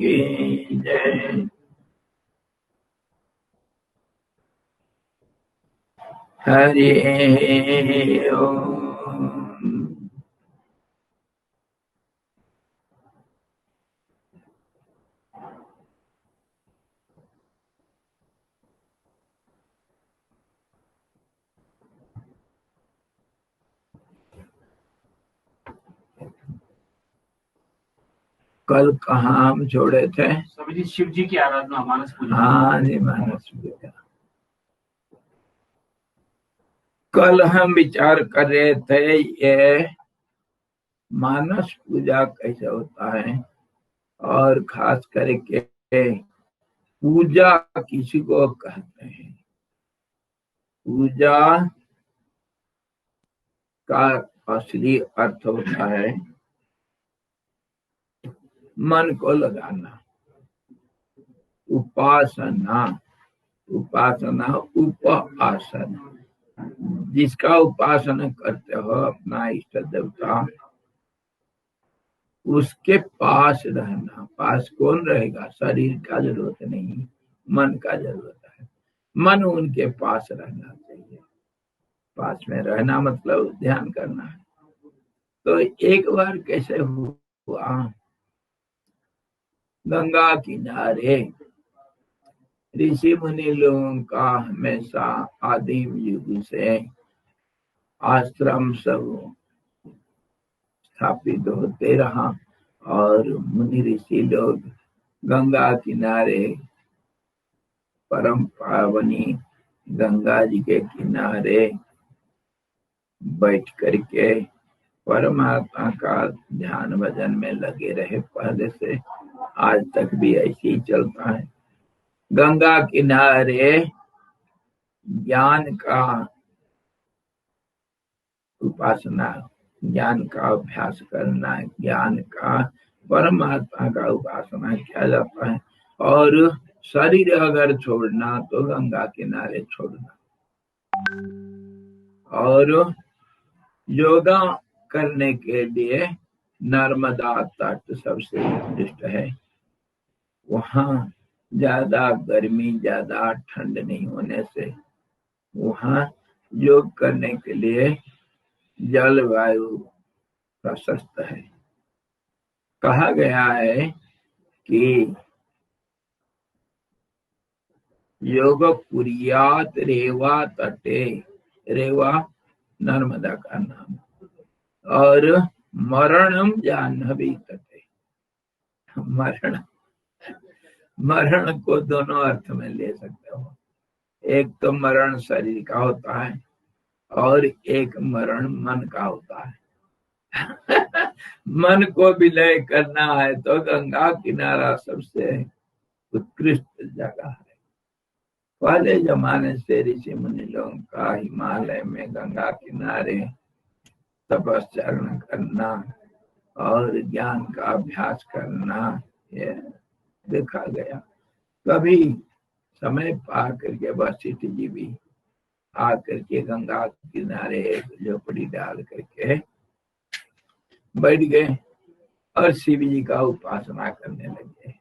की जय। हरि ओम। कल कहाँ हम छोड़े थे? स्वामी जी, शिव जी की आराधना, मानस पूजा। हाँ जी, मानस पूजा। कल हम विचार कर रहे थे ये मानस पूजा कैसे होता है, और खास करके पूजा किसी को कहते हैं। पूजा का असली अर्थ होता है मन को लगाना। उपासना, उपासना उपासन, जिसका उपासना करते हो अपना इष्ट देवता, उसके पास रहना। पास कौन रहेगा? शरीर का जरूरत नहीं, मन का जरूरत है। मन उनके पास रहना चाहिए। पास में रहना मतलब ध्यान करना है। तो एक बार कैसे हुआ, गंगा किनारे ऋषि मुनि लोगों का हमेशा आदिम युग से आश्रम सब स्थापित होते रहा, और मुनि ऋषि लोग गंगा किनारे, परम पावनी गंगा जी के किनारे बैठ करके परमात्मा का ध्यान भजन में लगे रहे। पहले से आज तक भी ऐसे ही चलता है। गंगा किनारे ज्ञान का उपासना, ज्ञान का अभ्यास करना, ज्ञान का, परमात्मा का उपासना किया जाता है। और शरीर अगर छोड़ना तो गंगा किनारे छोड़ना। और योगा करने के लिए नर्मदा तट सबसे उत्कृष्ट है। वहाँ ज्यादा गर्मी, ज्यादा ठंड नहीं होने से वहाँ योग करने के लिए जलवायु प्रशस्त है। कहा गया है कि योग कुरियात रेवा तटे, रेवा नर्मदा का नाम, और मरणम जाह्नवी तटे। मरण, मरण को दोनों अर्थ में ले सकते हो। एक तो मरण शरीर का होता है, और एक मरण मन का होता है। मन को विलय करना है तो गंगा किनारा सबसे उत्कृष्ट जगह है। पहले जमाने से ऋषि मुनि लोगों का हिमालय में गंगा किनारे तपस्या करना और ज्ञान का अभ्यास करना, ये देखा गया। कभी समय पा करके वशिष्ठ जी भी आकर के गंगा किनारे झोपड़ी डाल करके बैठ गए और शिव जी का उपासना करने लगे।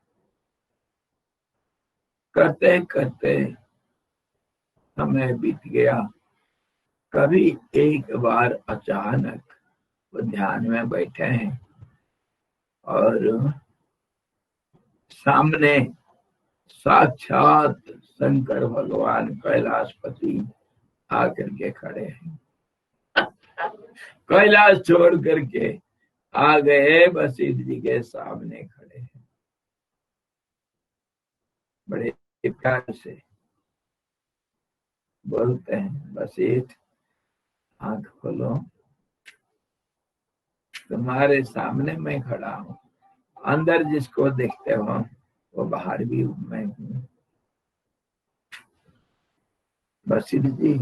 करते करते समय बीत गया। कभी एक बार अचानक वो ध्यान में बैठे हैं और सामने साक्षात शंकर भगवान कैलाशपति आकर के खड़े हैं। कैलाश छोड़ करके आ गए, वशिष्ठ जी के सामने खड़े हैं। बड़े प्यार से बोलते हैं, वशिष्ठ आंख खोलो, तुम्हारे सामने मैं खड़ा हूँ। अंदर जिसको देखते हो वो बाहर भी मैं हूँ। वशिष्ठ जी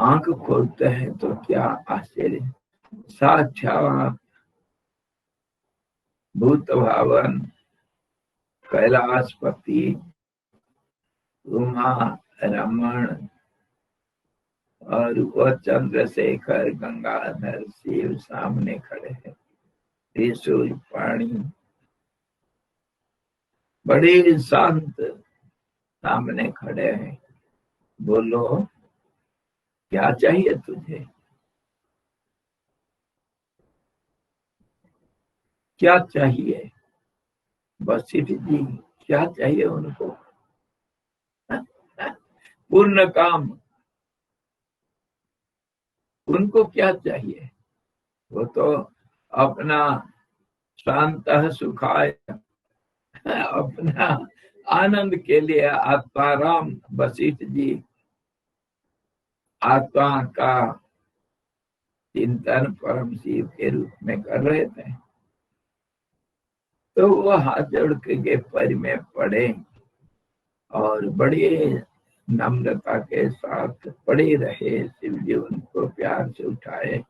आंख खोलते हैं तो क्या आश्चर्य, साक्षात भूत भावन कैलाशपति उमा रमण और वो चंद्रशेखर गंगाधर शिव सामने खड़े हैं। त्रिशूल पाणी बड़े शांत सामने खड़े हैं। बोलो क्या चाहिए तुझे, क्या चाहिए? वशिष्ठ जी क्या चाहिए उनको? पूर्ण काम। उनको क्या चाहिए? वो तो अपना शांत सुखाय, अपना आनंद के लिए आत्माराम वशिष्ठ जी आत्मा का चिंतन परम शिव के रूप में कर रहे थे। तो वो हाथ जोड़ के पैर में पड़े और बड़े नम्रता के साथ पड़े रहे। शिव जी उनको प्यार से उठाए,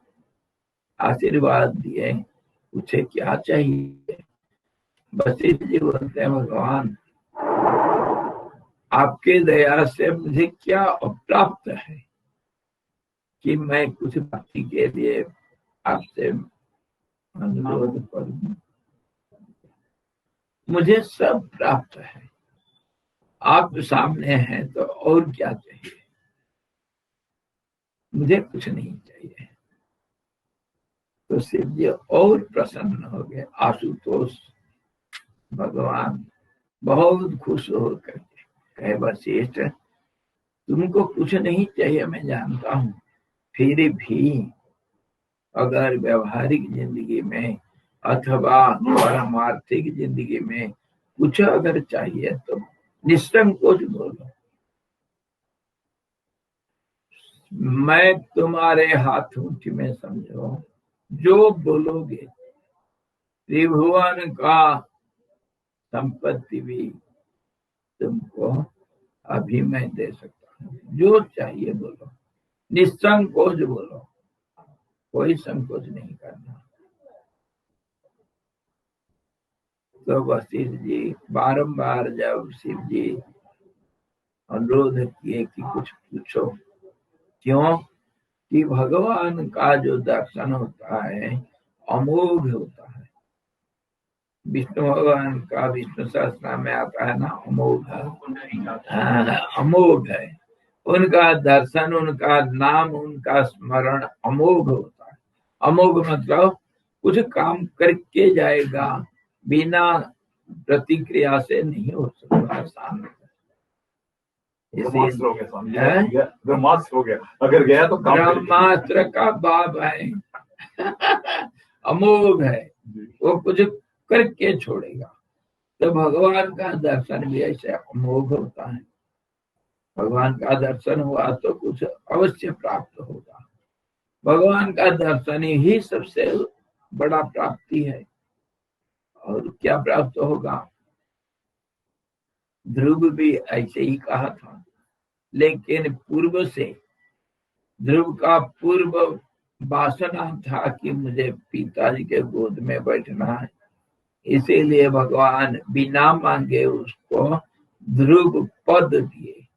आशीर्वाद दिए। पूछे क्या चाहिए? वशिष्ठ जी बोलते हैं भगवान आपके दया से मुझे क्या अप्राप्त है कि मैं कुछ भक्ति के लिए आपसे अनुरोध करूं। मुझे सब प्राप्त है, आप सामने हैं तो और क्या चाहिए? मुझे कुछ नहीं चाहिए। तो शिव जी और प्रसन्न हो गए। आशुतोष भगवान बहुत खुश होकर कहे वशिष्ठ तुमको कुछ नहीं चाहिए, मैं जानता हूँ, फिर भी अगर व्यवहारिक जिंदगी में अथवा पारमार्थिक जिंदगी में कुछ अगर चाहिए तो निसंकोच बोलो। मैं तुम्हारे हाथ मुट्ठी में, समझो जो बोलोगे त्रिभुवन का संपत्ति भी तुमको अभी मैं दे सकता हूँ। जो चाहिए बोलो, निसंकोच बोलो, कोई संकोच नहीं करना। तो वशिष्ठ जी बारंबार जब शिव जी अनुरोध किए कि कुछ पूछो, क्यों कि भगवान का जो दर्शन होता है अमोघ होता है। विष्णु भगवान का विष्णु सहस्त्रनाम में आता है ना अमोघ है। अमोघ है उनका दर्शन, उनका नाम, उनका स्मरण अमोघ होता है। अमोघ मतलब कुछ काम करके जाएगा, बिना प्रतिक्रिया से नहीं हो सकता। आसान ब्रह्मास्त्र हो गया, अगर गया तो ब्रह्मास्त्र का बाप है। अमोघ है, वो कुछ करके छोड़ेगा। तो भगवान का दर्शन भी ऐसे अमोघ होता है। भगवान का दर्शन हुआ तो कुछ अवश्य प्राप्त होगा। भगवान का दर्शन ही सबसे बड़ा प्राप्ति है। और क्या प्राप्त होगा? ध्रुव भी ऐसे ही कहा था, लेकिन पूर्व से ध्रुव का पूर्व वासना था कि मुझे पिताजी के गोद में बैठना है। इसीलिए भगवान बिना मांगे उसको ध्रुव पद दिए,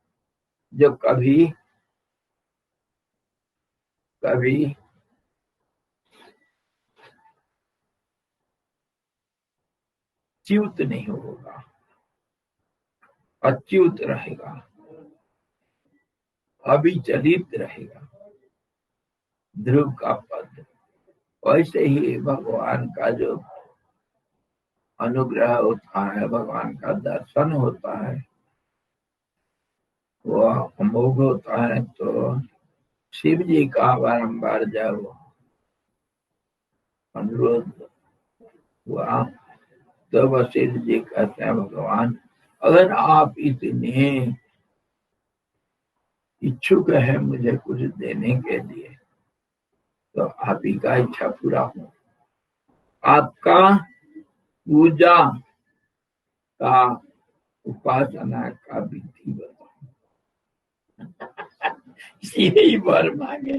जो कभी कभी च्युत नहीं होगा, अच्युत रहेगा, अविचलित रहेगा। ध्रुव का पद। वैसे ही भगवान का जो अनुग्रह होता है, भगवान का दर्शन होता है, वो अमोघ होता है। तो शिव जी का बारंबार जब अनुरोध हुआ तो वशिष्ठ जी कहते हैं भगवान अगर आप इतने इच्छुक है मुझे कुछ देने के लिए तो आप ही का इच्छा पूरा हो। आपका पूजा का उपासना का विधि बताओ। यही वर मांगे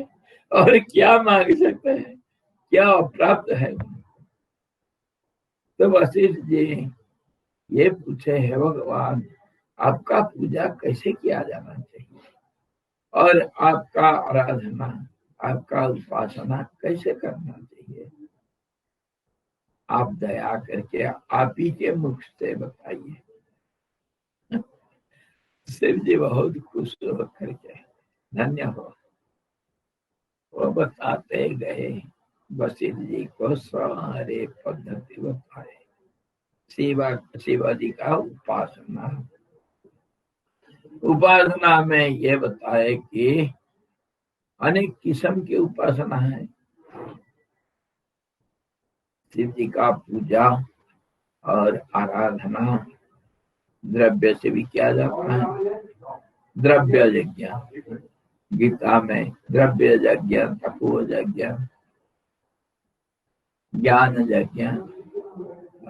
और क्या मांग सकते हैं? क्या प्राप्त है? तो वशिष्ठ जी ये पूछे है भगवान आपका पूजा कैसे किया जाना चाहिए और आपका आराधना, आपका उपासना कैसे करना चाहिए? आप दया करके आप ही के मुख से बताइए। शिव जी बहुत खुश होकर के धन्य हो। वो बताते गए, वशिष्ठ जी को सारे पद्धति बताए शिवाजी का उपासना में ये बताए कि अनेक किस्म की उपासना है। शिव जी का पूजा और आराधना द्रव्य से भी किया जाता है। द्रव्य यज्ञ, गीता में द्रव्य यज्ञ, तपो यज्ञ, ज्ञान यज्ञ,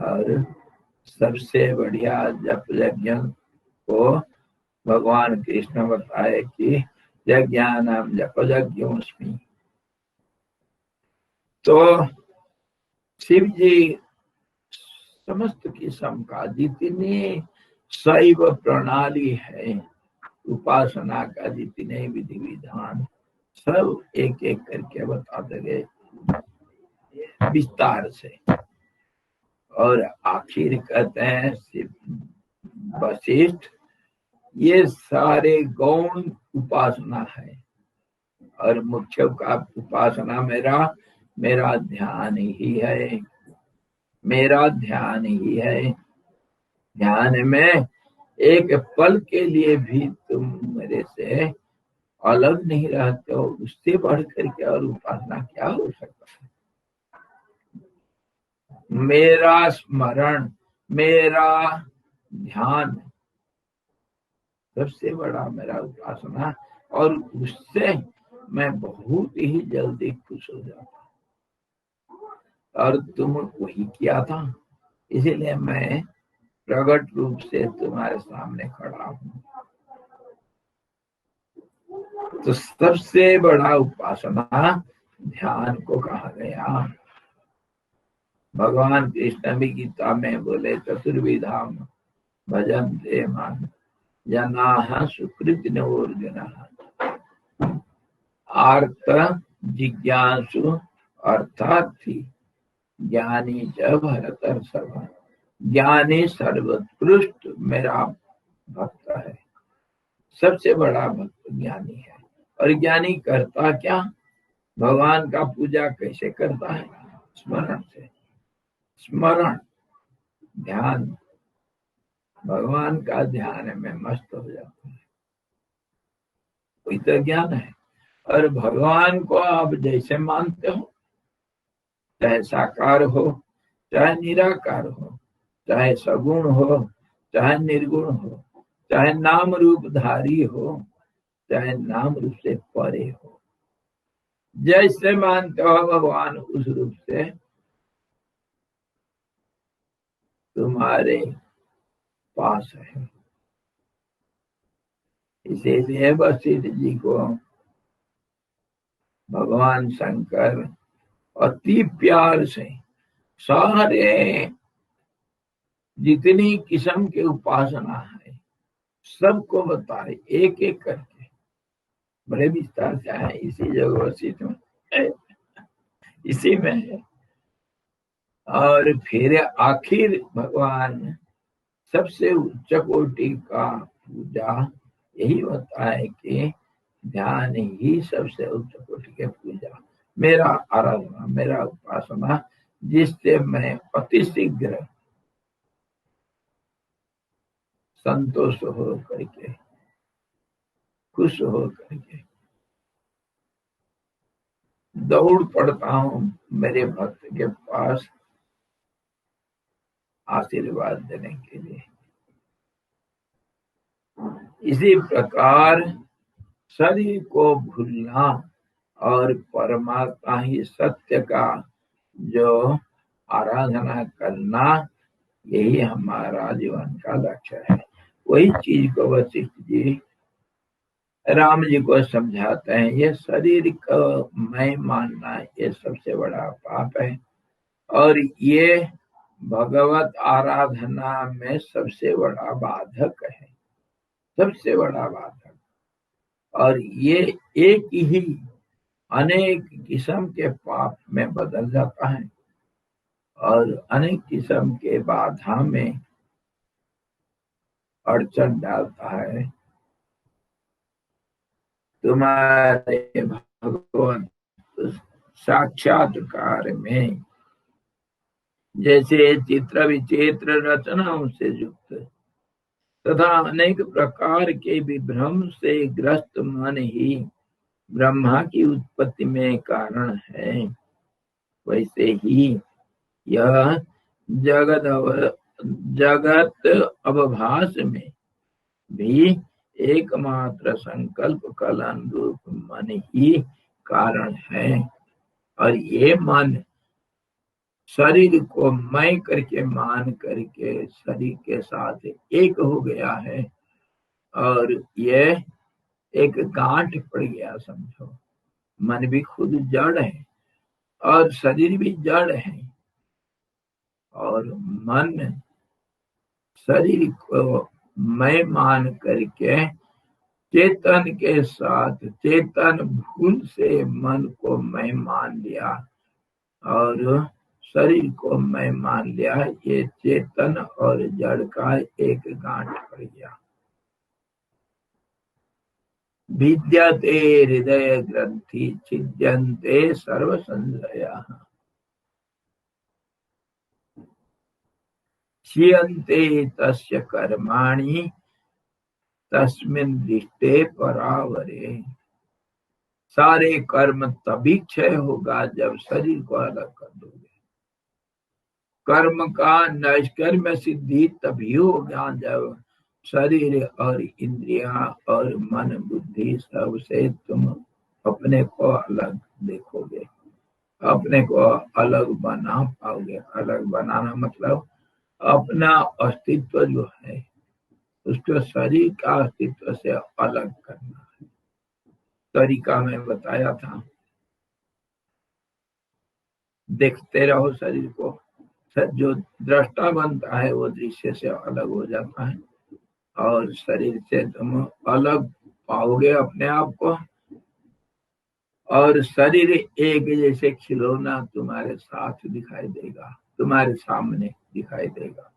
और सबसे बढ़िया जप यज्ञ को भगवान कृष्ण बताए कि यज्ञानाम जप यज्ञोस्मि। तो शिव जी समस्त किस्म का जितनी शैव प्रणाली है, उपासना का जितने विधि विधान, सब एक एक करके बताते गए विस्तार से। और आखिर कहते हैं वशिष्ठ, ये सारे गौण उपासना है और मुख्य का उपासना मेरा ध्यान ही है, मेरा ध्यान ही है। ध्यान में एक पल के लिए भी तुम मेरे से अलग नहीं रहते हो, उससे बढ़ करके और उपासना क्या हो सकता है। मेरा स्मरण, मेरा ध्यान सबसे बड़ा मेरा उपासना, और उससे मैं बहुत ही जल्दी खुश हो जाता। और तुम वही किया था, इसीलिए मैं प्रकट रूप से तुम्हारे सामने खड़ा हूँ। तो सबसे बड़ा उपासना ध्यान को कहा गया। भगवान कृष्ण भी गीता में बोले, चतुर्विधाम भजन्ते मां जनाः सुकृतिनोऽर्जुनः आर्त जिज्ञासु अर्थार्थी ज्ञानी च भरतर्षभ। ज्ञानी सर्वोत्कृष्ट मेरा भक्त है, सबसे बड़ा भक्त ज्ञानी है। और ज्ञानी करता क्या? भगवान का पूजा कैसे करता है? स्मरण से। स्मरण, ध्यान, भगवान का ध्यान में मस्त हो जाता है, कोई तो ज्ञान है। और भगवान को आप जैसे मानते हो, चाहे साकार हो चाहे निराकार हो, चाहे सगुण हो चाहे निर्गुण हो, चाहे नाम रूप धारी हो चाहे नाम रूप से परे हो, जैसे मानते हो भगवान उस रूप से तुम्हारे पास है। इसीलिए वशिष्ठ जी को भगवान शंकर अति प्यार से सारे जितनी किस्म के उपासना है सबको बताए एक एक करके, बड़े विस्तार से है। इसी जगह वशिष्ठ में, इसी में है। और फिर आखिर भगवान सबसे उच्च कोटि का पूजा यही होता है कि ध्यान ही सबसे उच्च कोटि के पूजा, मेरा आराधना, मेरा उपासना, जिससे मैं अति शीघ्र संतोष हो करके, खुश हो करके दौड़ पड़ता हूँ मेरे भक्त के पास आशीर्वाद देने के लिए। इसी प्रकार शरीर को भूलना और परमात्मा ही सत्य का जो आराधना करना, यही हमारा जीवन का लक्ष्य है। वही चीज को वशिष्ठ जी राम जी को समझाते हैं। ये शरीर को मैं मानना ये सबसे बड़ा पाप है, और ये भगवत आराधना में सबसे बड़ा बाधक है, सबसे बड़ा बाधक। और ये एक ही अनेक किस्म के पाप में बदल जाता है और अनेक किस्म के बाधा में अड़चन डालता है। तुम्हारे भगवत साक्षात्कार में जैसे चित्र विचित्र रचनाओं से युक्त तथा अनेक प्रकार के विभ्रम से ग्रस्त मन ही ब्रह्मा की उत्पत्ति में कारण है, वैसे ही यह जगत अवभास में भी एकमात्र संकल्प कलन रूप मन ही कारण है। और ये मन शरीर को मैं करके मान करके शरीर के साथ एक हो गया है और ये एक गांठ पड़ गया समझो। मन भी खुद जड़ है और शरीर भी जड़ है और मन शरीर को मैं मान करके चेतन के साथ चेतन भूल से मन को मैं मान लिया और शरीर को मैं मान लिया। ये चेतन और जड़ का एक गांठ पड़ गया। विद्यते हृदय ग्रंथि छिद्यन्ते सर्व संशयाः क्षीयन्ते तस्य कर्माणि तस्मिन् दृष्टे परावरे। सारे कर्म तभी क्षय होगा जब शरीर को अलग कर दोगे। कर्म का नैष्कर्म्य सिद्धि तभी होगा जब शरीर और इंद्रियां और मन बुद्धि सबसे तुम अपने को अलग देखोगे, अपने को अलग बना पाओगे। अलग बनाना मतलब अपना अस्तित्व जो है उसको शरीर का अस्तित्व से अलग करना है। तरीका मैं बताया था, देखते रहो शरीर को। जो दृष्टा बनता है वो दृश्य से अलग हो जाता है और शरीर से तुम अलग पाओगे अपने आप को। और शरीर एक जैसे खिलौना तुम्हारे साथ दिखाई देगा, तुम्हारे सामने दिखाई देगा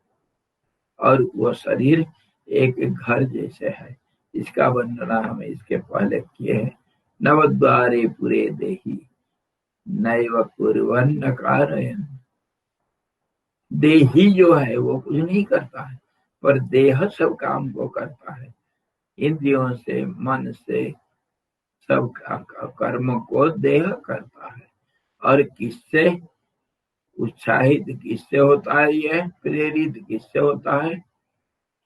और वो शरीर एक घर जैसे है। इसका वर्णन हम इसके पहले किए हैं। नवद्वारे पूरे देही नैव कुर्वन्न कारयन्। देही जो है वो कुछ नहीं करता है पर देह सब काम को करता है। इंद्रियों से मन से सब कर्म को देह करता है। और किससे उत्साहित किससे होता है, यह प्रेरित किससे होता है?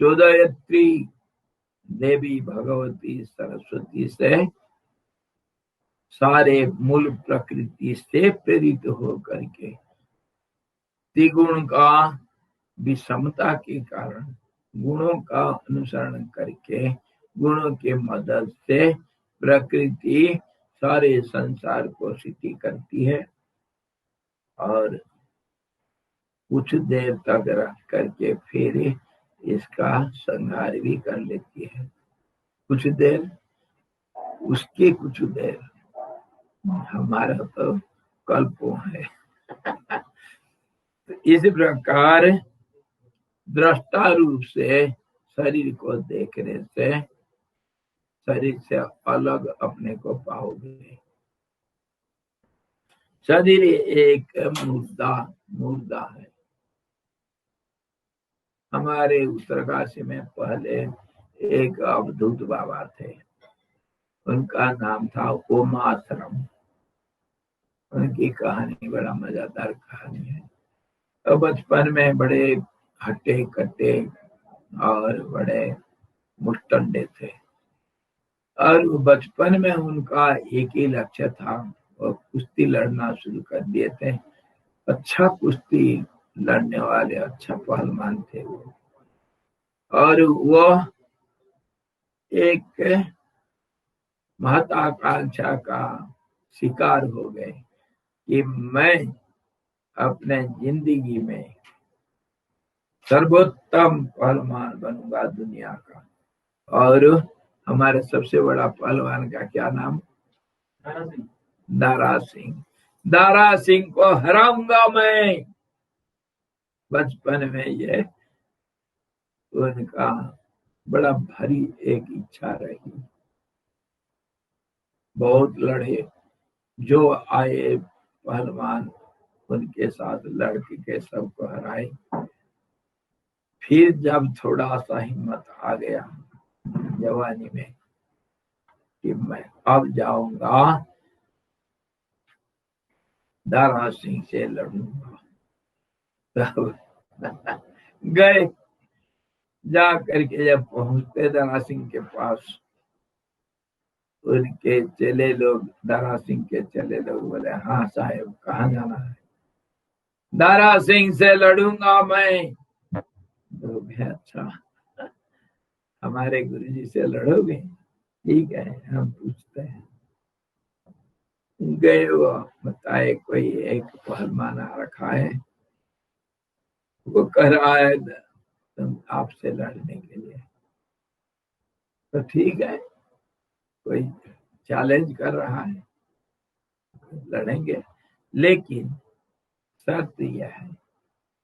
चौदयत्री देवी भगवती सरस्वती से सारे मूल प्रकृति से प्रेरित हो करके त्रिगुण का विषमता के कारण गुणों का अनुसरण करके गुणों के मदद से प्रकृति सारे संसार को स्थिति करती है और कुछ देर तक रख करके फिर इसका संहार भी कर लेती है। कुछ देर उसके कुछ देर हमारा तो कल्पों है। तो इस प्रकार दृष्टा रूप से शरीर को देखने से शरीर से अलग अपने को पाओगे। शरीर एक मुर्दा है। हमारे उत्तरकाशी में पहले एक अवधूत बाबा थे, उनका नाम था ओमाश्रम। उनकी कहानी बड़ा मजेदार कहानी है। तो बचपन में बड़े हट्टे कट्टे और बड़े मुस्टंडे थे और बचपन में उनका एक ही लक्ष्य था, वो कुश्ती लड़ना शुरू कर दिए थे। अच्छा कुश्ती लड़ने वाले अच्छा पहलवान थे वो। और वो एक महत्वाकांक्षा का शिकार हो गए कि मैं अपने जिंदगी में सर्वोत्तम पहलवान बनूंगा दुनिया का। और हमारे सबसे बड़ा पहलवान का क्या नाम? दारा सिंह। दारा सिंह को हराऊंगा मैं। बचपन में ये उनका बड़ा भारी एक इच्छा रही। बहुत लड़े, जो आए पहलवान उनके साथ लड़के के सबको हराए। फिर जब थोड़ा सा हिम्मत आ गया जवानी में कि मैं अब जाऊंगा दारा सिंह से लड़ूंगा, तब गए। जा करके जब पहुंचते दारा सिंह के पास, उनके चेले लोग, दारा सिंह के चेले लोग बोले, हाँ साहेब कहाँ जाना है? दारा सिंह से लड़ूंगा मैं। तो अच्छा, हमारे गुरुजी से लड़ोगे? ठीक है, हम पूछते हैं। गए, वो बताए कोई एक पहलवान रखा है, वो कह रहा है तुम आपसे लड़ने के लिए। तो ठीक है, कोई चैलेंज कर रहा है, लड़ेंगे, लेकिन शर्त यह है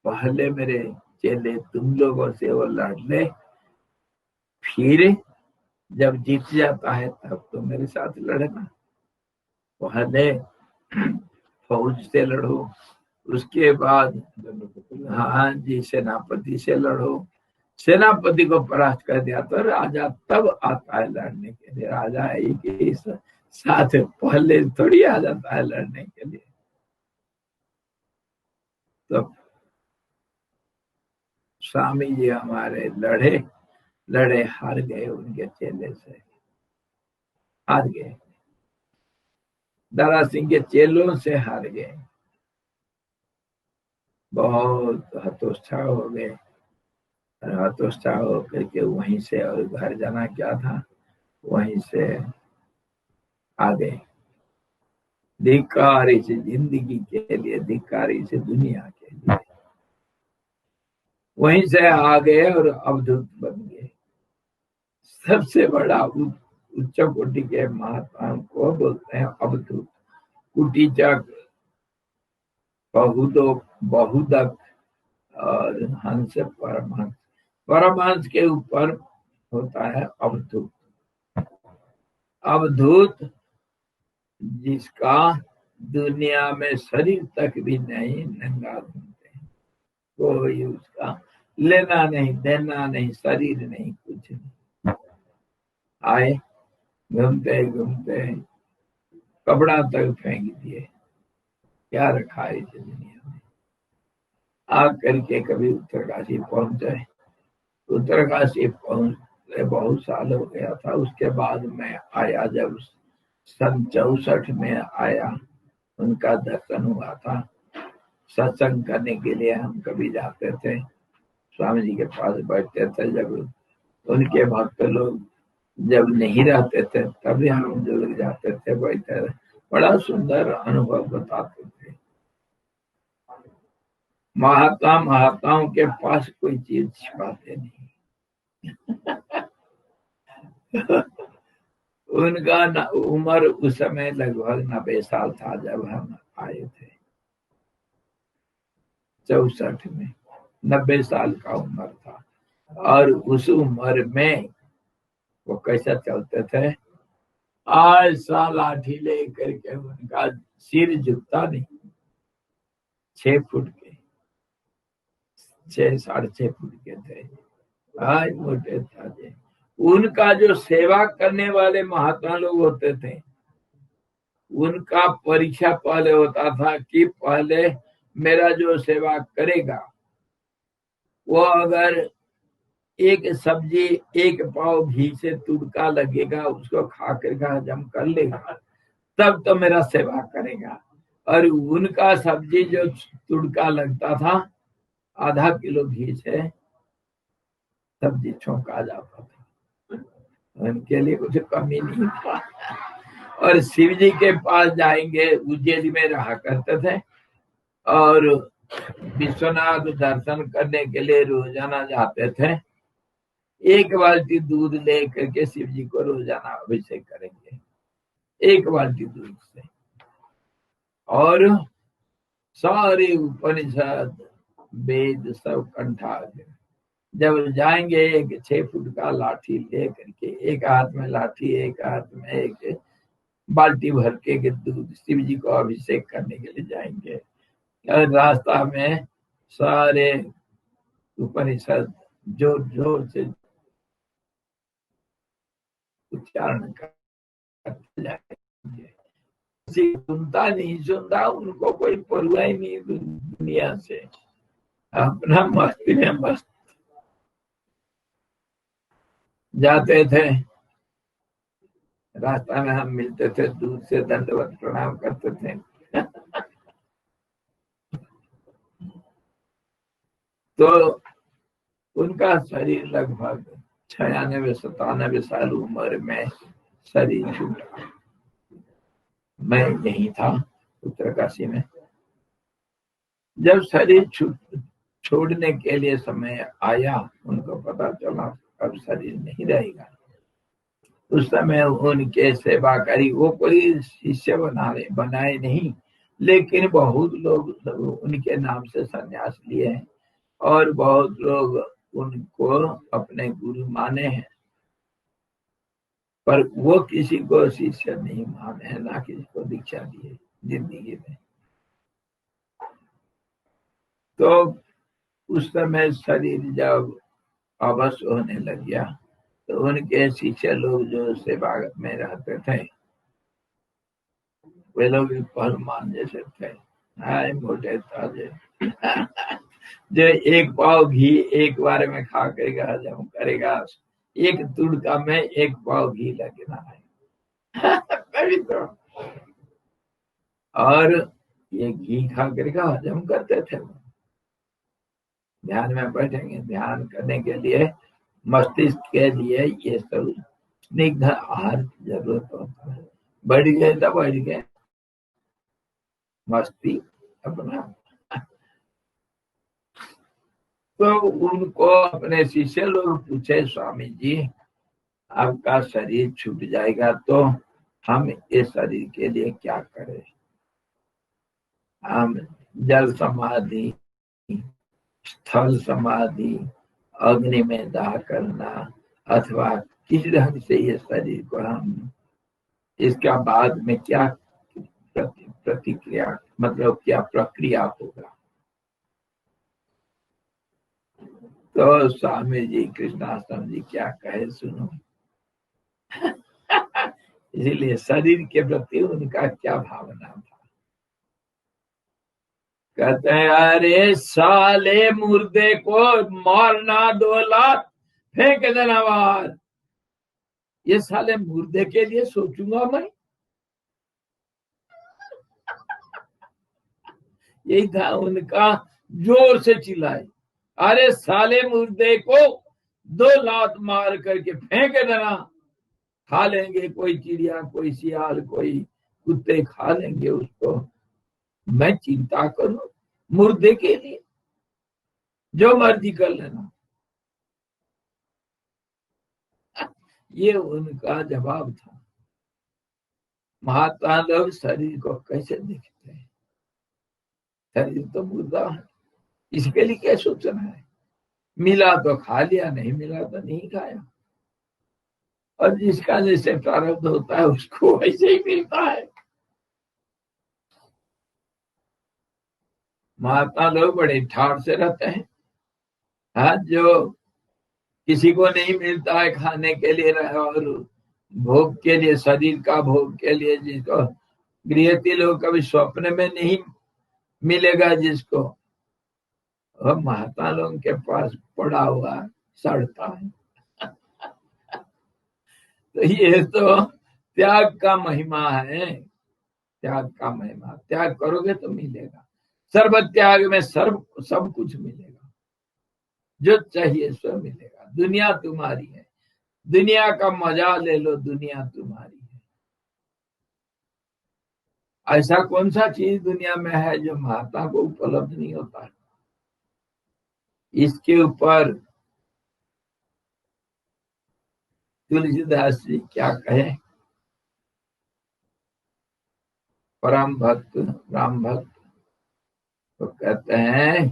पहले मेरे चेले तुम लोगों से वो लड़ ले, फिर जब जीत जाता है तब तो मेरे साथ लड़ना। पहले फौज से लड़ो, उसके बाद हाँ जी सेनापति से लड़ो। सेनापति को परास्त कर दिया तो राजा तब आता है लड़ने के लिए। राजा एक साथ पहले थोड़ी आ जाता है लड़ने के लिए। तो स्वामी जी हमारे लड़े हार गए, उनके चेले से हार गए, दारा सिंह के चेलों से हार गए। बहुत हतोत्साह हो गए, हतोत्साह होकर के वहीं से, और घर जाना क्या था, वहीं से आ गए। धिक्कार इस जिंदगी के लिए, धिक्कार इस दुनिया के लिए। वहीं से आ गए और अवधूत बन गए। सबसे बड़ा उच्च कोटि के महात्माओं को बोलते हैं अवधूत। कुटीचक, बहुदक और हंस परमहंस। परमहंस के ऊपर होता है अवधूत। अवधूत जिसका दुनिया में शरीर तक भी नहीं, नंगा घूमते हैं, कोई उसका लेना नहीं देना नहीं, शरीर नहीं, कुछ नहीं। आए घूमते घूमते कपड़ा तक फेंक दिए, क्या रखा है इस दुनिया में। आकर के कभी उत्तरकाशी पहुंचे। उत्तरकाशी पहुंचते बहुत साल हो गया था। उसके बाद मैं आया, जब सन 64 में आया, उनका दर्शन हुआ था। सत्संग करने के लिए हम कभी जाते थे, स्वामी जी के पास बैठते थे। जब उनके भक्त लोग जब नहीं रहते थे तभी हम जो लोग जाते थे, बैठते थे, बड़ा सुंदर अनुभव बताते थे। महात्माओं के पास कोई चीज छिपाते नहीं। उनका उम्र उस समय लगभग 90 साल था जब हम आए थे। 64 में 90 साल का उम्र था। और उस उम्र में वो कैसा चलते थे, आज साल लाठी लेकर के, उनका सिर झुकता नहीं। 6 फुट के, 6 साढ़े 6 फुट के थे, आज मोटे थे। उनका जो सेवा करने वाले महात्मा लोग होते थे, उनका परीक्षा पहले होता था कि पहले मेरा जो सेवा करेगा वो अगर एक सब्जी एक पाव घी से तुड़का लगेगा, उसको खा कर हजम कर लेगा, तब तो मेरा सेवा करेगा। और उनका सब्जी जो तुड़का लगता था, आधा किलो घी से सब्जी छोंका जाता था, उनके लिए कुछ कमी नहीं था। और शिव जी के पास जाएंगे, उज्जैन में रहा करते थे, और विश्वनाथ दर्शन करने के लिए रोजाना जाते थे। 1 बाल्टी दूध ले करके शिव जी को रोजाना अभिषेक करेंगे, 1 बाल्टी दूध से। और सारे उपनिषद वेद सब कंठा। जब जाएंगे, एक 6 फुट का लाठी ले करके, एक हाथ में लाठी, एक हाथ में एक बाल्टी भर के दूध शिव जी को अभिषेक करने के लिए जाएंगे। और रास्ता में सारे उपनिषद जोर जोर से उच्चारण करते जाएंगे। किसी सुनता नहीं सुनता, उनको कोई परवाह ही नहीं दुनिया से, अपना मस्ती में मस्त जाते थे। रास्ता में हम मिलते थे, दूर से दंडवत प्रणाम करते थे। तो उनका शरीर लगभग 96-97 साल उम्र में शरीर छूटा। मैं यही था उत्तरकाशी में। जब शरीर छोड़ने के लिए समय आया, उनको पता चला अब शरीर नहीं रहेगा। उस समय उनके सेवाकारी, वो कोई शिष्य बनाए नहीं, लेकिन बहुत लोग उनके नाम से संन्यास लिए हैं और बहुत लोग उनको अपने गुरु माने हैं, पर वो किसी को शिष्य नहीं माने हैं, ना किसी को दीक्षा दिए जिंदगी में। तो उस समय शरीर जब अवश्य होने लग गया, तो उनके शिष्य लोग जो सेवा में रहते थे, वे लोग हनुमान जैसे थे, हाय मोटे ताजे, जो एक पाव घी एक बार में खा करेगा, हजम करेगा। एक तुड़का में एक पाव घी लगना है। तभी तो। और ये घी खा करके हजम करते थे। ध्यान में बैठेंगे, ध्यान करने के लिए मस्तिष्क के लिए ये सब स्निग्ध आहार जरूरत होता है। बढ़ गए तो बढ़ गए, मस्ती अपना। तो उनको अपने शिष्य लोग पूछे, स्वामी जी आपका शरीर छूट जाएगा तो हम इस शरीर के लिए क्या करें? हम जल समाधि, स्थल समाधि, अग्नि में दाह करना, अथवा किस ढंग से ये शरीर को हम, इसका बाद में क्या प्रतिक्रिया, मतलब क्या प्रक्रिया होगा? तो स्वामी जी कृष्णाश्रम जी क्या कहे सुनो। इसीलिए शरीर के प्रति उनका क्या भावना था। कहते हैं, अरे साले मुर्दे को मारना 2 लाख फेंक देना बाहर, ये साले मुर्दे के लिए सोचूंगा मैं? यही था उनका। जोर से चिल्लाए, अरे साले मुर्दे को 2 लात मार करके फेंक देना, खा लेंगे कोई चिड़िया, कोई सियाल, कोई कुत्ते खा लेंगे उसको, मैं चिंता करूं मुर्दे के लिए? जो मर्जी कर लेना। ये उनका जवाब था। महात्मा लोग शरीर को कैसे देखते हैं? शरीर तो मुर्दा है, इसके लिए क्या सोचना है? मिला तो खा लिया, नहीं मिला तो नहीं खाया। और जिसका जैसे प्रारब्ध होता है उसको वैसे ही मिलता है। महात्मा लोग बड़े ठाट से रहते हैं। हाँ, जो किसी को नहीं मिलता है खाने के लिए और भोग के लिए, शरीर का भोग के लिए, जिसको गृहस्थी लोग कभी स्वप्न में नहीं मिलेगा, जिसको, वह महात्मा लोगों के पास पड़ा हुआ सड़ता है। तो ये तो त्याग का महिमा है। त्याग का महिमा, त्याग करोगे तो मिलेगा। सर्व त्याग में सर्व सब कुछ मिलेगा, जो चाहिए सो मिलेगा। दुनिया तुम्हारी है, दुनिया का मजा ले लो, दुनिया तुम्हारी है। ऐसा कौन सा चीज दुनिया में है जो महात्मा को उपलब्ध नहीं होता है? इसके ऊपर तुलसीदास जी क्या कहे? परम भक्त राम भक्त तो कहते हैं,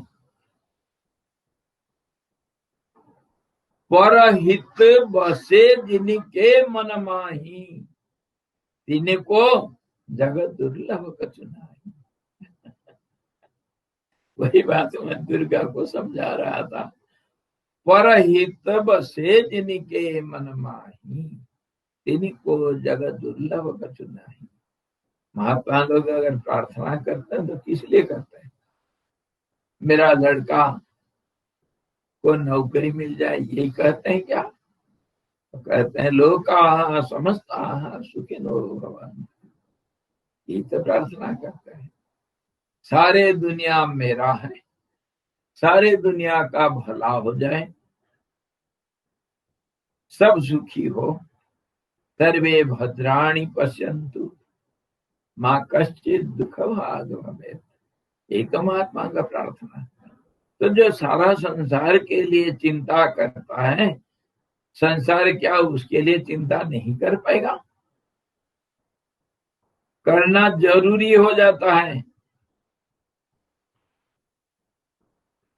परहित बसे जिनके मन माही, तिने को जगत दुर्लभ कछु नाही। वही बात मैं दुर्गा को समझा रहा था। परहित बसे जिनके मन माही, तिनको जगत दुर्लभ कछु नाही। महात्मा लोग अगर प्रार्थना करते हैं तो किस लिए करते हैं? मेरा लड़का को नौकरी मिल जाए, यही कहते हैं क्या? तो कहते हैं लोका समस्ता सुखिनो भवन्तु, ये तो प्रार्थना करते हैं। सारे दुनिया मेरा है, सारे दुनिया का भला हो जाए, सब सुखी हो, सर्वे भद्राणि पश्यन्तु मां कश्चित् दुख भाग भवेत्। एक महात्मा का प्रार्थना। तो जो सारा संसार के लिए चिंता करता है, संसार क्या उसके लिए चिंता नहीं कर पाएगा? करना जरूरी हो जाता है।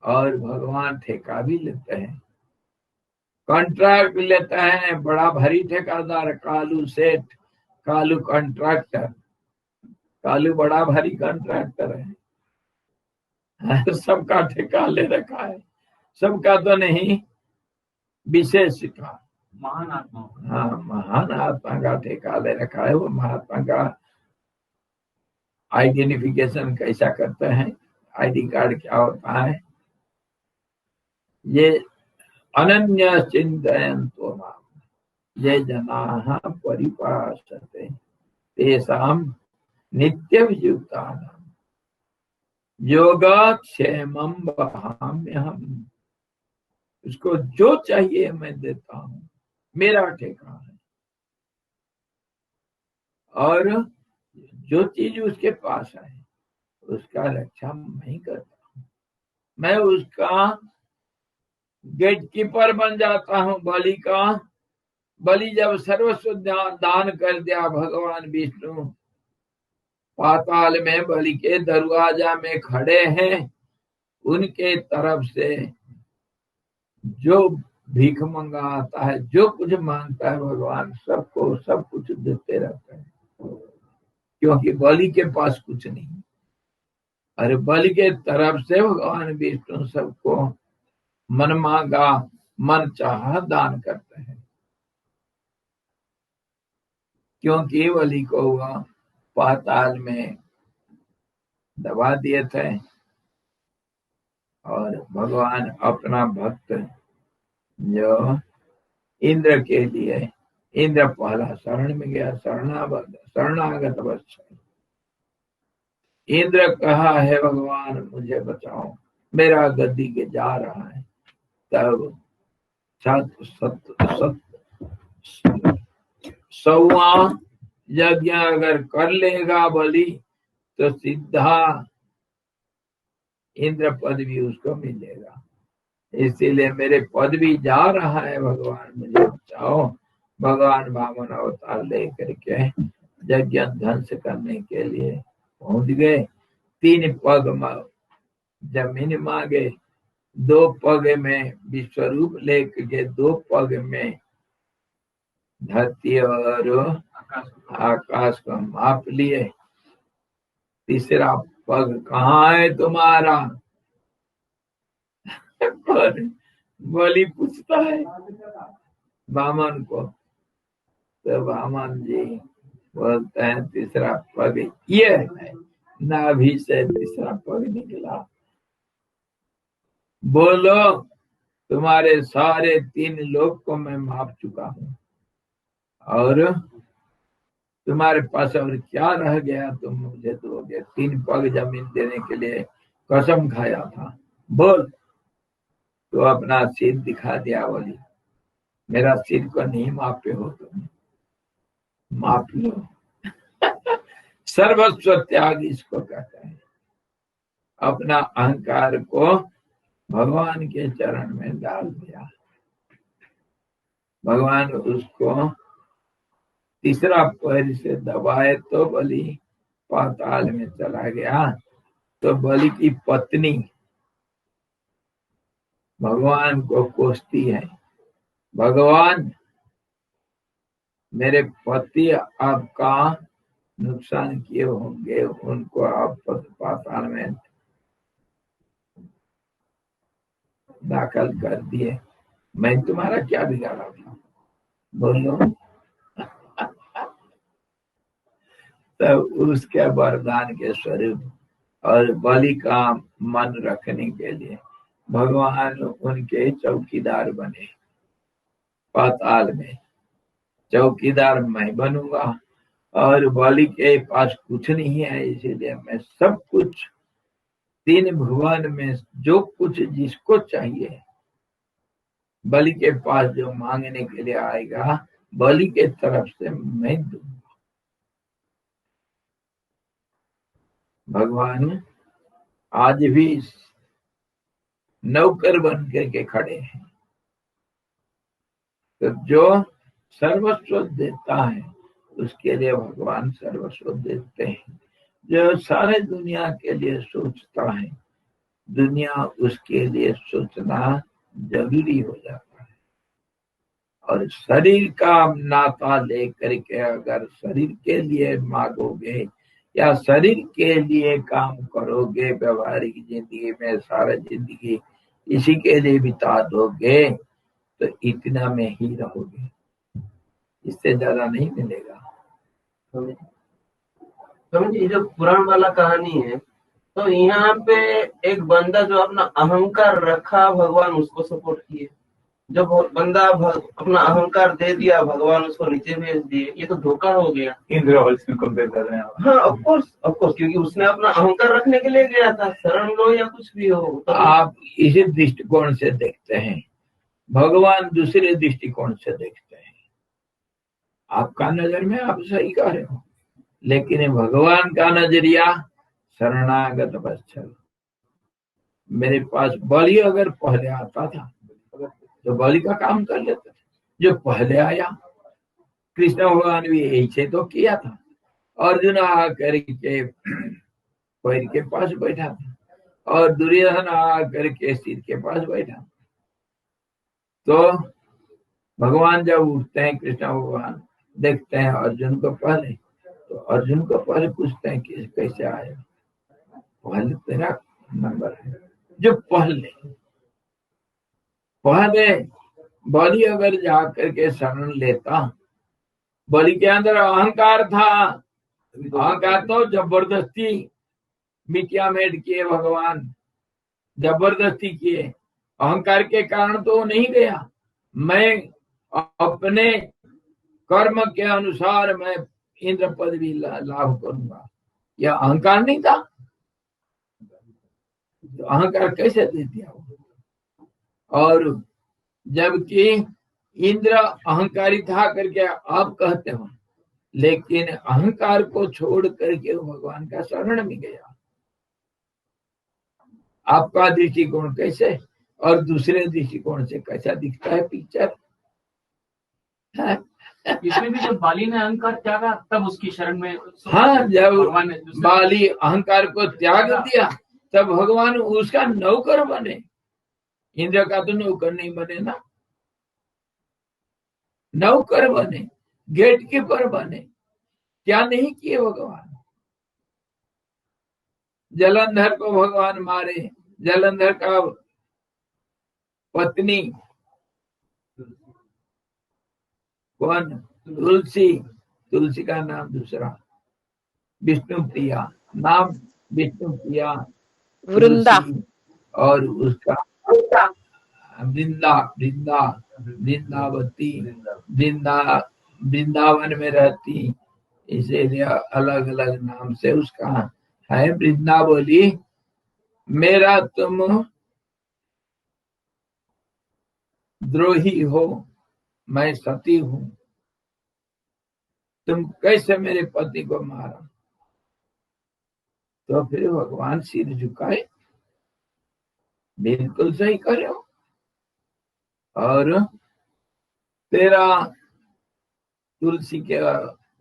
और भगवान ठेका भी लेते हैं, कॉन्ट्रैक्ट लेते हैं। बड़ा भारी ठेकेदार कालू सेठ, कालू कॉन्ट्रैक्टर, कालू बड़ा भारी कॉन्ट्रैक्टर है। सबका ठेका ले रखा है, सबका तो नहीं, विशेष का। महान आत्मा। हाँ, महान आत्मा का ठेका ले रखा है। वो महात्मा का आइडेंटिफिकेशन कैसा करते हैं? आईडी कार्ड क्या होता है? ये अनन्य चिंतयन्तो माम ये जनाः परिपासते तेषां नित्यवियुक्तानां योगक्षेमं वहाम्यहम्। उसको जो चाहिए मैं देता हूँ, मेरा ठेका है। और जो चीज उसके पास है उसका रक्षा मैं करता हूँ। मैं उसका गेटकीपर बन जाता हूँ। बलि का, बलि जब सर्वस्व दान कर दिया, भगवान विष्णु पाताल में बलि के दरवाजा में खड़े हैं। उनके तरफ से जो भीख मंगा आता है, जो कुछ मांगता है, भगवान सबको सब कुछ देते रहते हैं, क्योंकि बलि के पास कुछ नहीं। अरे बलि के तरफ से भगवान विष्णु सबको मन मांगा, मन चाहा दान करते हैं, क्योंकि बलि को वह पाताल में दबा दिए थे। और भगवान अपना भक्त जो इंद्र के लिए, इंद्र पहला शरण में गया, शरणागत वत्सल। इंद्र कहा है भगवान मुझे बचाओ, मेरा गद्दी के जा रहा है। तब 100वां यज्ञ अगर कर लेगा बलि तो सीधा इंद्र पद भी उसको मिलेगा। इसीलिए मेरे पद भी जा रहा है, भगवान मुझे बचाओ। भगवान वामन अवतार लेकर के यज्ञ ध्वंस करने के लिए पहुंच गए। 3 पग जमीन मांगे, 2 पग में विश्वरूप लेकर के 2 पग में धरती और आकाश को माप लिए। तीसरा पग कहाँ है तुम्हारा? बलि पूछता है वामन को। तो वामन जी बोलते हैं तीसरा पग ये है। नाभि से तीसरा पग निकला। बोलो तुम्हारे सारे 3 लोग को मैं माप चुका हूँ, और तुम्हारे पास और क्या रह गया तुम मुझे दोगे? 3 पग जमीन देने के लिए कसम खाया था, बोल। तो अपना सिर दिखा दिया। बोली मेरा सिर को नहीं मापे हो तुम, माप लो। सर्वस्व त्याग इसको कहते हैं। अपना अहंकार को भगवान के चरण में डाल दिया। भगवान उसको तीसरा पैर से दबाए तो बलि पाताल में चला गया। तो बलि की पत्नी भगवान को कोसती है, भगवान मेरे पति आपका नुकसान किए होंगे, उनको आप पाताल में दाखिल कर दिए, मैं तुम्हारा क्या बिगाड़ा था, बोलो। तब उसके वरदान के स्वरूप और बलि का मन रखने के लिए भगवान उनके चौकीदार बने। पाताल में चौकीदार मैं बनूंगा, और बलि के पास कुछ नहीं है, इसीलिए मैं सब कुछ, तीन भुवन में जो कुछ जिसको चाहिए बलि के पास जो मांगने के लिए आएगा, बलि के तरफ से मैं दूंगा। भगवान आज भी नौकर बन करके खड़े हैं। तो जो सर्वस्व देता है उसके लिए भगवान सर्वस्व देते हैं। जो सारे दुनिया के लिए सोचता है, दुनिया उसके लिए सोचना जरूरी हो जाता है। और शरीर का नाता लेकर के अगर शरीर के लिए मांगोगे या शरीर के लिए काम करोगे, व्यवहारिक जिंदगी में सारा जिंदगी इसी के लिए बिता दोगे, तो इतना में ही रहोगे, इससे ज्यादा नहीं मिलेगा। समझ, ये जो पुराण वाला कहानी है, तो यहाँ पे एक बंदा जो अपना अहंकार रखा, भगवान उसको सपोर्ट किए। जब बंदा अपना अहंकार दे दिया, भगवान उसको नीचे भेज दिए, ये तो धोखा हो गया। इंद्र और इसमें कंपेयर कर रहे हैं। हाँ, ऑफ कोर्स, क्योंकि उसने अपना अहंकार रखने के लिए गया था, शरण लो या कुछ भी हो। तो आप इसी दृष्टिकोण से देखते हैं, भगवान दूसरे दृष्टिकोण से देखते हैं। आपका नजर में आप सही कह रहे हो, लेकिन भगवान का नजरिया शरणागत वत्सल। मेरे पास बलि अगर पहले आता था तो बलि का काम कर लेते थे। जो पहले आया, कृष्ण भगवान भी ऐसे तो किया था। अर्जुन आकर के पैर के पास बैठा था, और दुर्योधन आकर के सिर के पास बैठा। तो भगवान जब उठते हैं, कृष्ण भगवान देखते हैं अर्जुन को पहले, तो अर्जुन को पहले पूछते हैं कि कैसे आया, पहले तेरा नंबर है। जो पहले बलि अगर जाकर के शरण लेता, बलि के अंदर अहंकार था, अहंकार तो जबरदस्ती मिटिया मेट किए, भगवान जबरदस्ती किए। अहंकार के कारण तो नहीं गया, मैं अपने कर्म के अनुसार मैं इंद्र पद भी लाभ करूंगा, यह अहंकार नहीं था। तो अहंकार कैसे दे दिया? और जबकि इंद्र अहंकारी था करके आप कहते हो, लेकिन अहंकार को छोड़ करके भगवान का शरण में गया। आपका दृष्टिकोण कैसे और दूसरे दृष्टिकोण से कैसा दिखता है पिक्चर? इसमें भी जब बाली ने अहंकार त्यागा तब उसकी शरण में, हाँ, जब भगवान ने बाली अहंकार को त्याग दिया तब भगवान उसका नौकर बने। इंद्र का तो नौकर नहीं बने ना, नौकर बने, गेट कीपर बने। क्या नहीं किए भगवान? जलंधर को भगवान मारे, जलंधर का पत्नी कौन? तुलसी, तुलसी का नाम दूसरा, विष्णु प्रिया, नाम विष्णु प्रिया वृंदा, और उसका वृंदावती, वृंदावन में रहती, इसीलिए अलग अलग नाम से उसका है। वृंदावली, मेरा तुम द्रोही हो, मैं सती हूं, तुम कैसे मेरे पति को मारा? तो फिर भगवान सिर झुकाए, बिल्कुल सही करे हो, और तेरा तुलसी के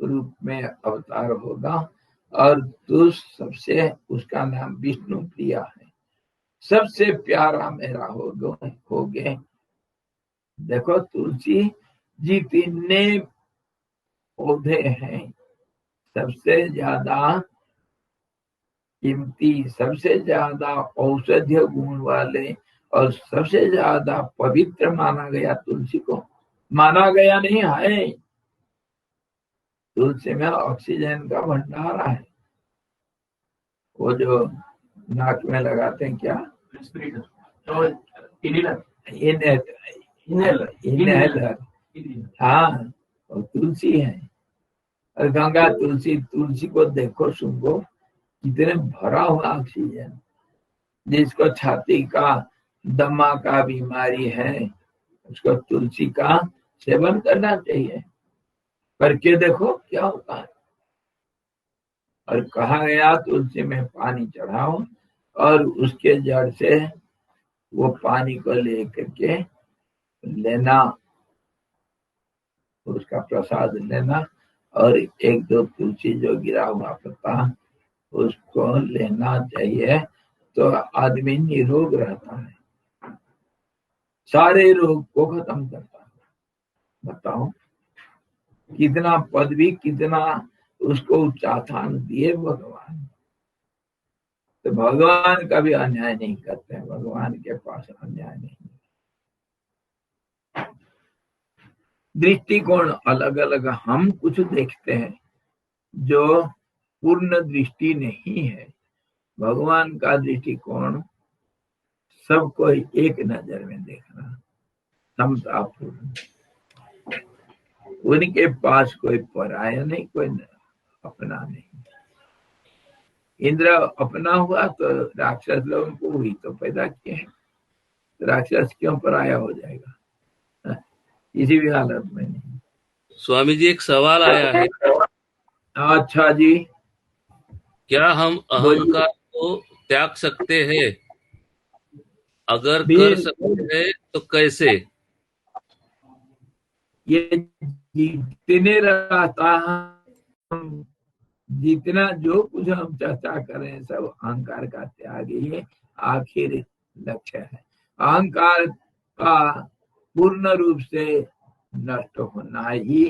रूप में अवतार होगा, और तू सबसे, उसका नाम विष्णु प्रिया है, सबसे प्यारा मेरा होगे। देखो तुलसी जितने पौधे हैं, सबसे ज्यादा कीमती, सबसे ज्यादा औषधीय गुण वाले और सबसे ज्यादा पवित्र माना गया तुलसी को। माना गया नहीं है, तुलसी में ऑक्सीजन का भंडार है। वो जो नाक में लगाते हैं क्या, रेस्पिरेटर तो इनहेलर इनहेलर, हाँ, और तुलसी है। और गंगा तुलसी, तुलसी को देखो सुनको, कितने भरा हुआ ऑक्सीजन। जिसको छाती का, दमा का बीमारी है, उसको तुलसी का सेवन करना चाहिए। करके देखो क्या होता है। और कहा गया तुलसी में पानी चढ़ाओ और उसके जड़ से वो पानी को लेकर के लेना, उसका प्रसाद लेना, और एक दो तुलसी जो गिरा हुआ पत्ता उसको लेना चाहिए, तो आदमी निरोग रहता है, सारे रोग को खत्म करता है। बताओ कितना पदवी, कितना उसको उच्चास्थान दिए भगवान। तो भगवान कभी अन्याय नहीं करते हैं, भगवान के पास अन्याय नहीं। दृष्टिकोण अलग अलग, हम कुछ देखते हैं जो पूर्ण दृष्टि नहीं है। भगवान का दृष्टिकोण सबको एक नजर में देखना, समतापूर्ण। उनके पास कोई पराया नहीं, कोई अपना नहीं। इंद्र अपना हुआ तो राक्षस लोगों को हुई तो पैदा किए हैं, राक्षस क्यों पराया हो जाएगा? किसी भी हालत में नहीं। स्वामी जी एक सवाल आया है, अच्छा जी, क्या हम बोलिए। अहंकार को त्याग सकते हैं? अगर कर बिल्कुल, सकते हैं तो कैसे? ये जितने रहता हम, जितना जो कुछ हम चर्चा करें सब अहंकार का त्याग ही आखिर लक्ष्य है। अहंकार का पूर्ण रूप से नष्ट होना ही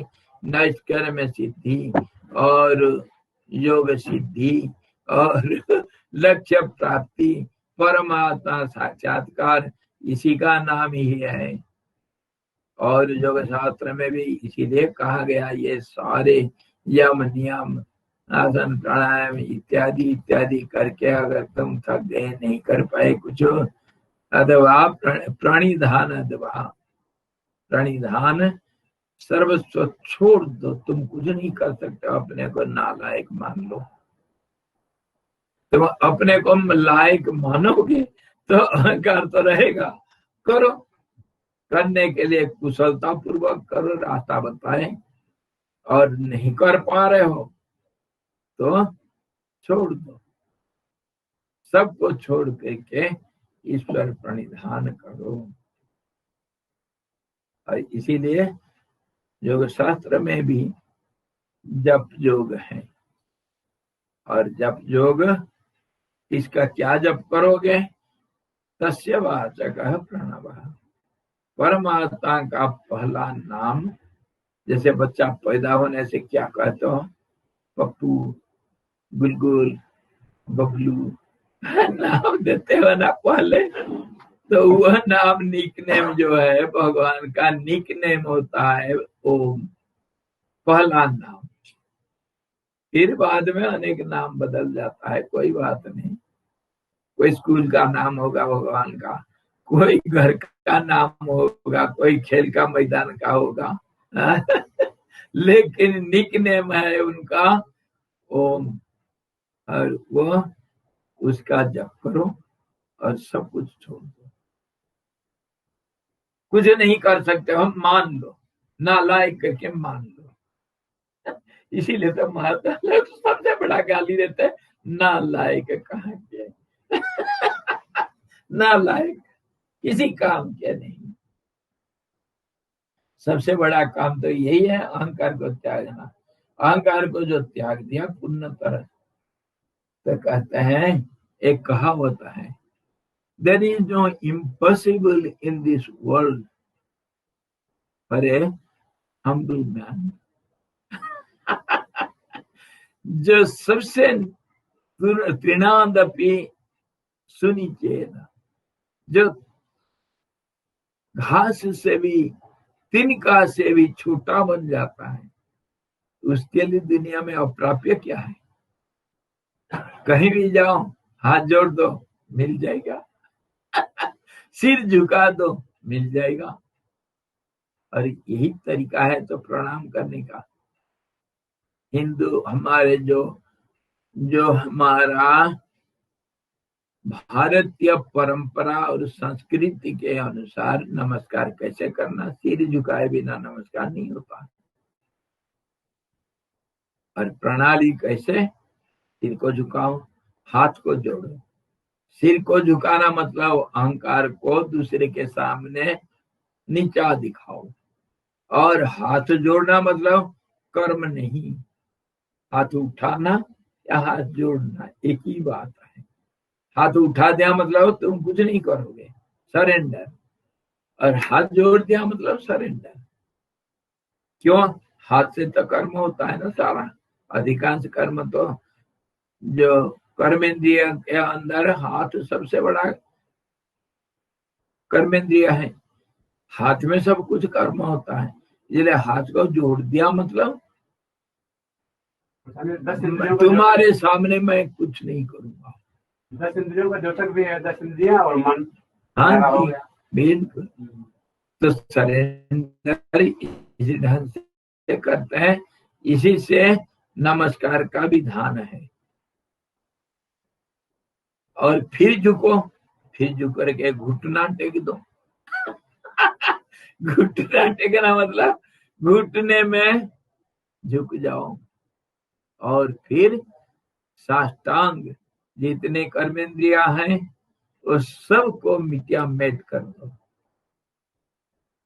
नष्कर्म सिद्धि और योग सिद्धि और लक्ष्य प्राप्ति, परमात्मा साक्षात्कार, इसी का नाम ही है। और योग शास्त्र में भी इसीलिए कहा गया, ये सारे यम नियम आसन प्राणायाम इत्यादि इत्यादि करके अगर तुम थक गए, नहीं कर पाए कुछ, अथवा प्रणिधान, अथवा प्रणिधान सर्वस्व छोड़ दो, तुम कुछ नहीं कर सकते, अपने को नालायक मान लो। तुम अपने को लायक मानोगे तो अहंकार तो रहेगा। करो, करने के लिए कुशलता पूर्वक करो, रास्ता बताए, और नहीं कर पा रहे हो तो छोड़ दो, सबको छोड़ करके ईश्वर प्रणिधान करो। और इसीलिए योग शास्त्र में भी जप योग है, और जप योग इसका क्या जप करोगे? तस्य वाचक प्रणव, परमात्मा का पहला नाम। जैसे बच्चा पैदा होने से क्या कहते हो? पप्पू, गुलगुल, बबलू, नाम देते हो ना पहले, तो वह नाम निकनेम जो है भगवान का निकनेम होता है ओम, पहला नाम। फिर बाद में अनेक नाम बदल जाता है, कोई बात नहीं। कोई स्कूल का नाम होगा भगवान का, कोई घर का नाम होगा, कोई खेल का मैदान का होगा लेकिन निकनेम है उनका ओम। और वो उसका जप करो और सब कुछ छोड़ दो। कुछ नहीं कर सकते हम, मान लो, नालायक करके मान लो। इसीलिए तो महात्मा लोग सबसे बड़ा गाली देते हैं, नालायक कहाँ के नालायक, किसी काम के नहीं। सबसे बड़ा काम तो यही है, अहंकार को त्यागना। अहंकार को जो त्याग दिया पूर्ण तरह, तो कहते हैं, एक कहावत है, there is no impossible in this world for a humble man. जो सबसे तृणादपि सुनिचेत, जो घास से भी, तिनका से भी छोटा बन जाता है, उसके लिए दुनिया में अप्राप्य क्या है? कहीं भी जाओ, हाथ जोड़ दो, मिल जाएगा। सिर झुका दो, मिल जाएगा। और यही तरीका है तो प्रणाम करने का। हिंदू हमारे जो हमारा भारतीय परंपरा और संस्कृति के अनुसार नमस्कार कैसे करना, सिर झुकाए बिना नमस्कार नहीं होता। और प्रणाली कैसे, सिर को झुकाओ, हाथ को जोड़ो। सिर को झुकाना मतलब अहंकार को दूसरे के सामने नीचा दिखाओ, और हाथ जोड़ना मतलब कर्म नहीं, हाथ उठाना या हाथ जोड़ना एक ही बात है। हाथ उठा दिया मतलब तुम कुछ नहीं करोगे, सरेंडर, और हाथ जोड़ दिया मतलब सरेंडर। क्यों? हाथ से तो कर्म होता है ना सारा, अधिकांश कर्म तो जो कर्मेंद्रिय के अंदर हाथ सबसे बड़ा कर्मेंद्रिय है। हाथ में सब कुछ कर्म होता है, इसलिए हाथ को जोड़ दिया मतलब तुम्हारे सामने मैं कुछ नहीं करूंगा। 10 इंद्रियों का द्योतक भी है, 10 इंद्रियां और मन। हाँ जी, बिल्कुल। तो सरेंडर इसी ढंग से करते हैं, इसी से नमस्कार का विधान है। और फिर झुको, फिर झुक करके घुटना टेक दो। घुटना टेकना मतलब घुटने में झुक जाओ, और फिर साष्टांग जितने कर्मेंद्रिया हैं उस सब को मिट्टिया मेट कर दो।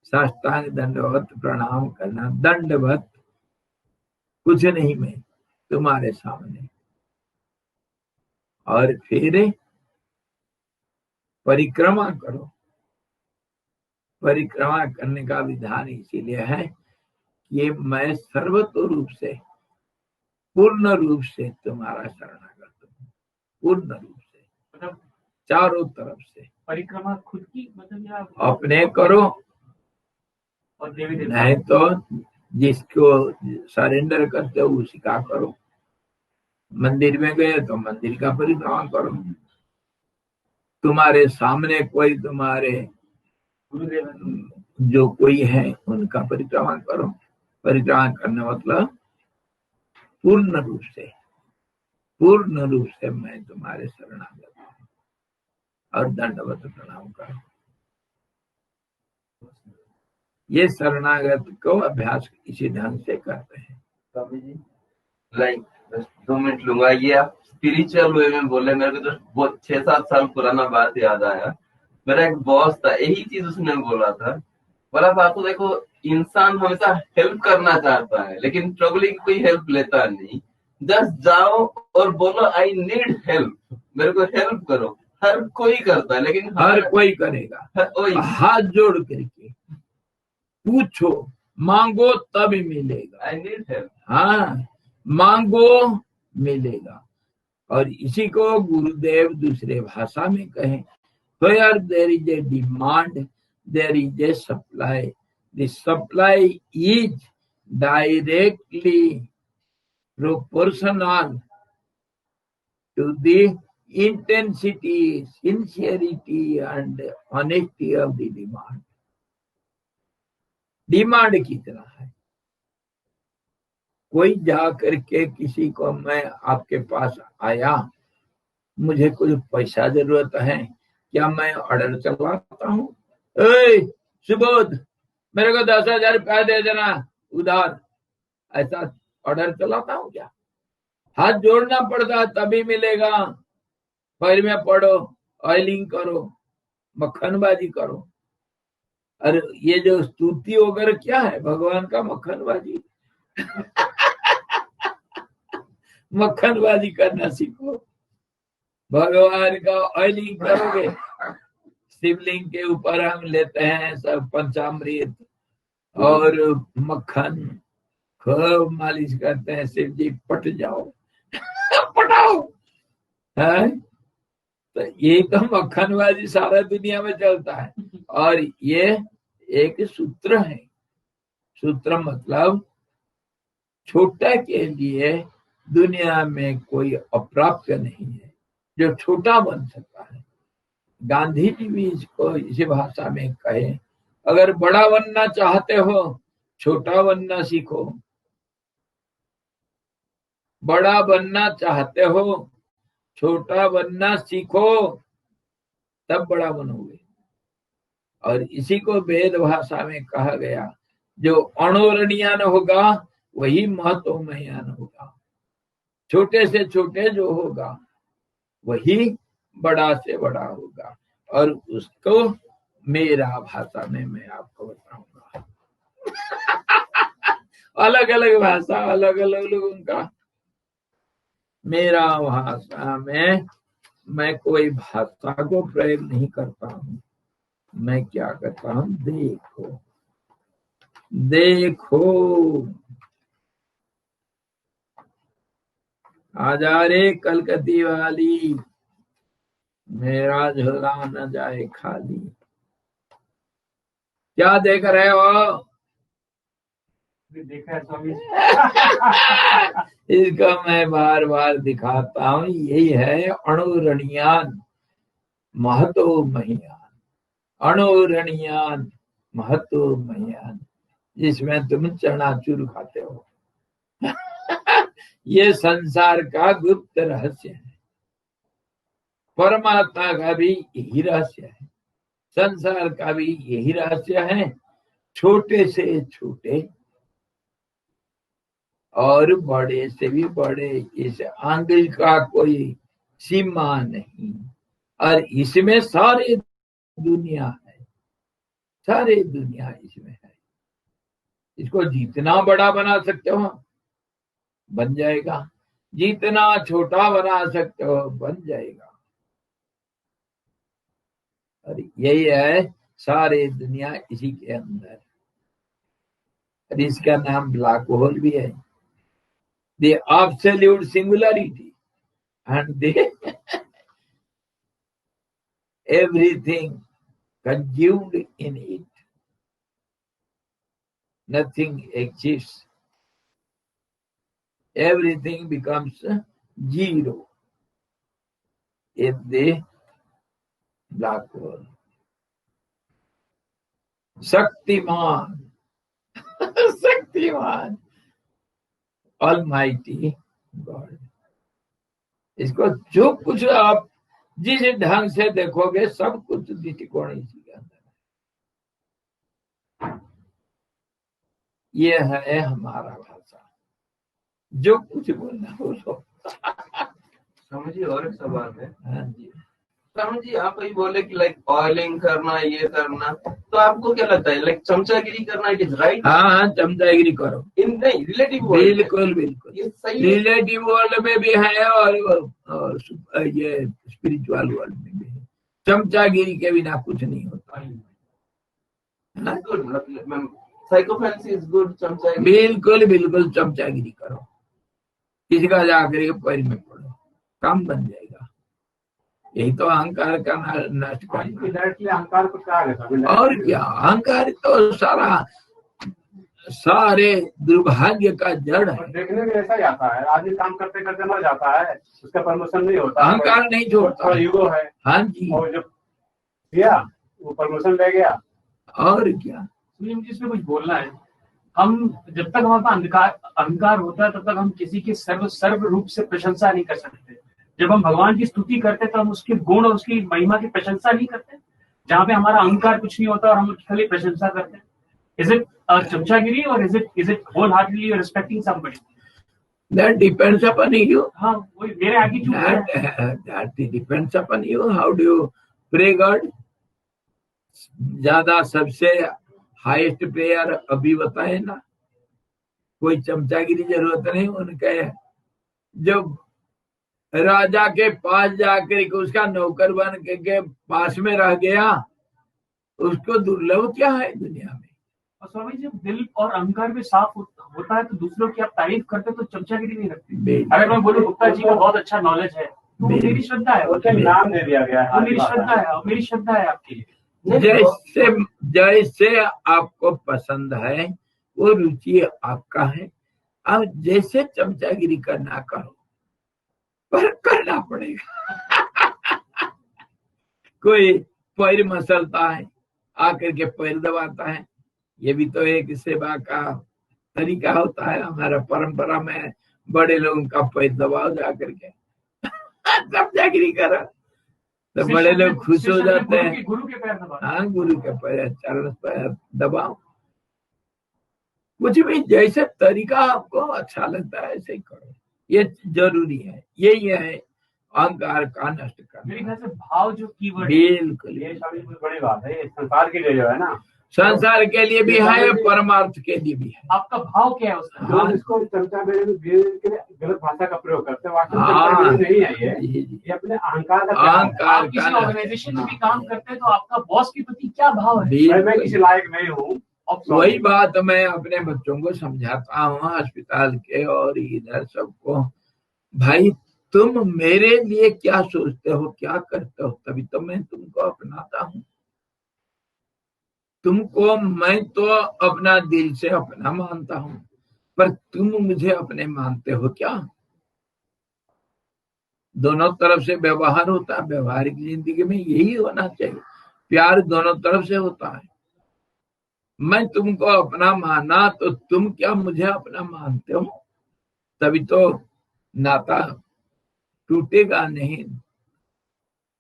साष्टांग दंडवत प्रणाम करना, दंडवत, कुछ नहीं मैं तुम्हारे सामने। और फिर परिक्रमा करो। परिक्रमा करने का विधान इसीलिए है कि मैं सर्वतो रूप से, पूर्ण रूप से तुम्हारा शरणागत हूँ, पूर्ण रूप से, मतलब चारों तरफ से। परिक्रमा खुद की मतलब या अपने करो, और देवी देवता? नहीं तो जिसको सरेंडर करते हो उसी का करो। मंदिर में गए तो मंदिर का परिक्रमा करो। तुम्हारे सामने कोई तुम्हारे गुरुदेव जो कोई है उनका परिक्रमा करो। परिक्रमा करना मतलब पूर्ण रूप से, पूर्ण रूप से मैं तुम्हारे शरणागत हूँ, और दंडवत प्रणाम करो। ये शरणागत को अभ्यास इसी ढंग से करते हैं। स्वामी जी, लाइक 2 मिनट लूंगा। ये आप स्पिरिचुअल वे में बोले, मेरे को तो बहुत 6-7 साल पुराना बात याद आया। मेरा एक बॉस था, यही चीज उसने बोला था। बोला बापू देखो, इंसान हमेशा हेल्प करना चाहता है, लेकिन ट्रबलिंग कोई हेल्प लेता नहीं। जस्ट जाओ और बोलो आई नीड हेल्प, मेरे को हेल्प करो। हर कोई करता है, लेकिन हर कोई करेगा। वही हाथ जोड़ करके पूछो, मांगो तभी मिलेगा। I need help. हाँ, मांगो मिलेगा। और इसी को गुरुदेव दूसरे भाषा में कहें, where there is a demand, there is a supply. The supply is directly proportional to the intensity, sincerity and honesty of the demand. Demand कितना है? कोई जा करके किसी को, मैं आपके पास आया, मुझे कुछ पैसा जरूरत है, क्या मैं ऑर्डर चलवाता हूँ? सुबोध, मेरे को 10,000 रुपया दे देना उधार, ऐसा ऑर्डर चलाता हूँ क्या? हाथ जोड़ना पड़ता है तभी मिलेगा। पैर में पड़ो, ऑयलिंग करो, मक्खनबाजी करो। और ये जो स्तुति वगैरह क्या है? भगवान का मक्खनबाजी। मक्खनबाजी करना सीखो। भगवान का ऑयलिंग करोगे, शिवलिंग के ऊपर हम लेते हैं सब पंचामृत और मक्खन, खूब मालिश करते हैं, शिव जी पट जाओ। पटाओ है। तो ये तो मक्खनबाजी सारा दुनिया में चलता है। और ये एक सूत्र है। सूत्र मतलब छोटा के लिए दुनिया में कोई अप्राप्त नहीं है जो छोटा बन सकता है। गांधी जी भी इसको इसी भाषा में कहे, अगर बड़ा बनना चाहते हो छोटा बनना सीखो, बड़ा बनना चाहते हो छोटा बनना सीखो, तब बड़ा बनोगे। और इसी को वेद भाषा में कहा गया, जो अणोरणीयान होगा वही महत्वमयान होगा। छोटे से छोटे जो होगा वही बड़ा से बड़ा होगा। और उसको मेरा भाषा में मैं आपको बताऊंगा। अलग अलग भाषा, अलग अलग लोगों का। मेरा भाषा में मैं कोई भाषा को प्रयोग नहीं करता हूँ। मैं क्या करता हूँ, देखो देखो, आजा रे कलकत्ती वाली, मेरा झोला न जाए खाली। क्या देख रहे हो? देखा है स्वामी। इसको मैं बार बार दिखाता हूँ। यही है अणुरणीयान महतो महियान। अणुरणीयान महतो महियान, जिसमें तुम चनाचूर खाते हो। ये संसार का गुप्त रहस्य है। परमात्मा का भी यही रहस्य है, संसार का भी यही रहस्य है। छोटे से छोटे और बड़े से भी बड़े, इस आंगुल का कोई सीमा नहीं। और इसमें सारी दुनिया है, सारी दुनिया इसमें है। इसको जितना बड़ा बना सकते हो बन जाएगा, जितना छोटा बना सकते हो बन जाएगा। और यही है सारे दुनिया इसी के अंदर। और इसका नाम ब्लैक होल भी है, the absolute singularity, and the everything consumed in it. Nothing exists. Everything becomes zero in the black hole. Shaktiman, Shaktiman, Almighty God. इसको जो कुछ आप जिस ढंग से देखोगे सब कुछ दृष्टिकोण इसी के अंदर है। ये है हमारा भाषा, जो कुछ बोलना बोलो। स्वामी जी और एक सवाल है। हाँ जी। स्वामी जी आप ही बोले कि लाइक ऑयलिंग करना, ये करना, तो आपको क्या लगता है लाइक चमचागिरी करना इट इज राइट? हाँ, चमचागिरी करो। इन नहीं रिलेटिव वर्ल्ड, बिल्कुल बिल्कुल ये सही है। रिलेटिव वर्ल्ड में भी है और ये स्पिरिचुअल वर्ल्ड में भी है। चमचागिरी के बिना कुछ नहीं होता है। Good, sycophancy is good. चमचागिरी बिल्कुल बिल्कुल चमचागिरी करो, किसी का जाकर के पैर में पड़ो, काम बन जाएगा। यही तो अहंकार का नष्ट करना। डायरेक्टली अहंकार को कहा गया। और क्या, अहंकार तो सारे दुर्भाग्य का जड़ है। देखने में ऐसा ही आता है, आदमी काम करते करते मर जाता है, उसका प्रमोशन नहीं होता, अहंकार नहीं छोड़ता, और ईगो है। हाँ जी। और जब किया वो प्रमोशन ले गया। और क्या, मुझे इसमें कुछ बोलना है। हम जब तक हमारे पास अहंकार होता है तब तक हम किसी की सर्व रूप से प्रशंसा नहीं कर सकते। जब हम भगवान की स्तुति करते तो हम उसके गुण और उसकी महिमा की प्रशंसा नहीं करते। जहाँ पे हमारा अहंकार कुछ नहीं होता और हम खाली प्रशंसा करते हैं। इज इट चमचागिरी और is it wholeheartedly respecting somebody? that depends upon you. हाँ, वही मेरे आगे चूक है। that depends upon you. How do you pray God? ज्यादा सबसे हाईएस्ट प्रेयर अभी बताए ना, कोई चमचागिरी जरूरत नहीं। उनके जब राजा के पास जाकर उसका नौकर बन के पास में रह गया, उसको दुर्लभ क्या है दुनिया में। और स्वामी जी दिल और अहंकार भी साफ होता है तो दूसरों की आप तारीफ करते तो चमचागिरी नहीं लगती। बिल्कुल। अगर मैं बोलूं गुप्ता जी को बहुत अच्छा नॉलेज है तो वो मेरी श्रद्धा है, उसका नाम दे दिया गया वो है। मेरी श्रद्धा है, और मेरी श्रद्धा है आपके लिए। जैसे जैसे आपको पसंद है वो रुचि आपका है। अब जैसे चमचागिरी करना करो, पर करना पड़ेगा। कोई पैर मसलता है, आकर के पैर दबाता है, ये भी तो एक सेवा का तरीका होता है। हमारा परंपरा में बड़े लोगों का पैर दबाओ जाकर के चमचागिरी करो तो बड़े लोग खुश हो जाते हैं। गुरु के पैर दबा, हाँ, गुरु के पैर, चरण पैर दबाओ। कुछ भी जैसे तरीका आपको अच्छा लगता है ऐसे ही करो, ये जरूरी है। यही है अहंकार का नष्ट मेरे करना। ख्याल से भाव जो कीवर्ड है, बिल्कुल, ये स्वामी जी बड़ी बात है, ये संसार के लिए जो है ना, संसार के लिए भी है, परमार्थ के लिए भी है। आपका भाव क्या है उसका? जो इसको चमचागिरी के लिए गलत भाषा का प्रयोग करते हैं, वास्तव में चमचागिरी नहीं है ये अपने अहंकार का त्याग है। अहंकार आप किसी का ऑर्गेनाइजेशन में भी काम करते हैं तो आपका बॉस के प्रति क्या भाव है? मैं बिल्कुल। किसी लायक नहीं हूँ। वही बात मैं अपने बच्चों को समझाता हूँ, अस्पताल के और इधर सबको, भाई तुम मेरे लिए क्या सोचते हो, क्या करते हो, तभी तो मैं तुमको अपनाता हूँ। तुमको मैं तो अपना दिल से अपना मानता हूँ, पर तुम मुझे अपने मानते हो क्या? दोनों तरफ से व्यवहार होता है। व्यवहारिक जिंदगी में यही होना चाहिए, प्यार दोनों तरफ से होता है। मैं तुमको अपना माना तो तुम क्या मुझे अपना मानते हो? तभी तो नाता टूटेगा नहीं,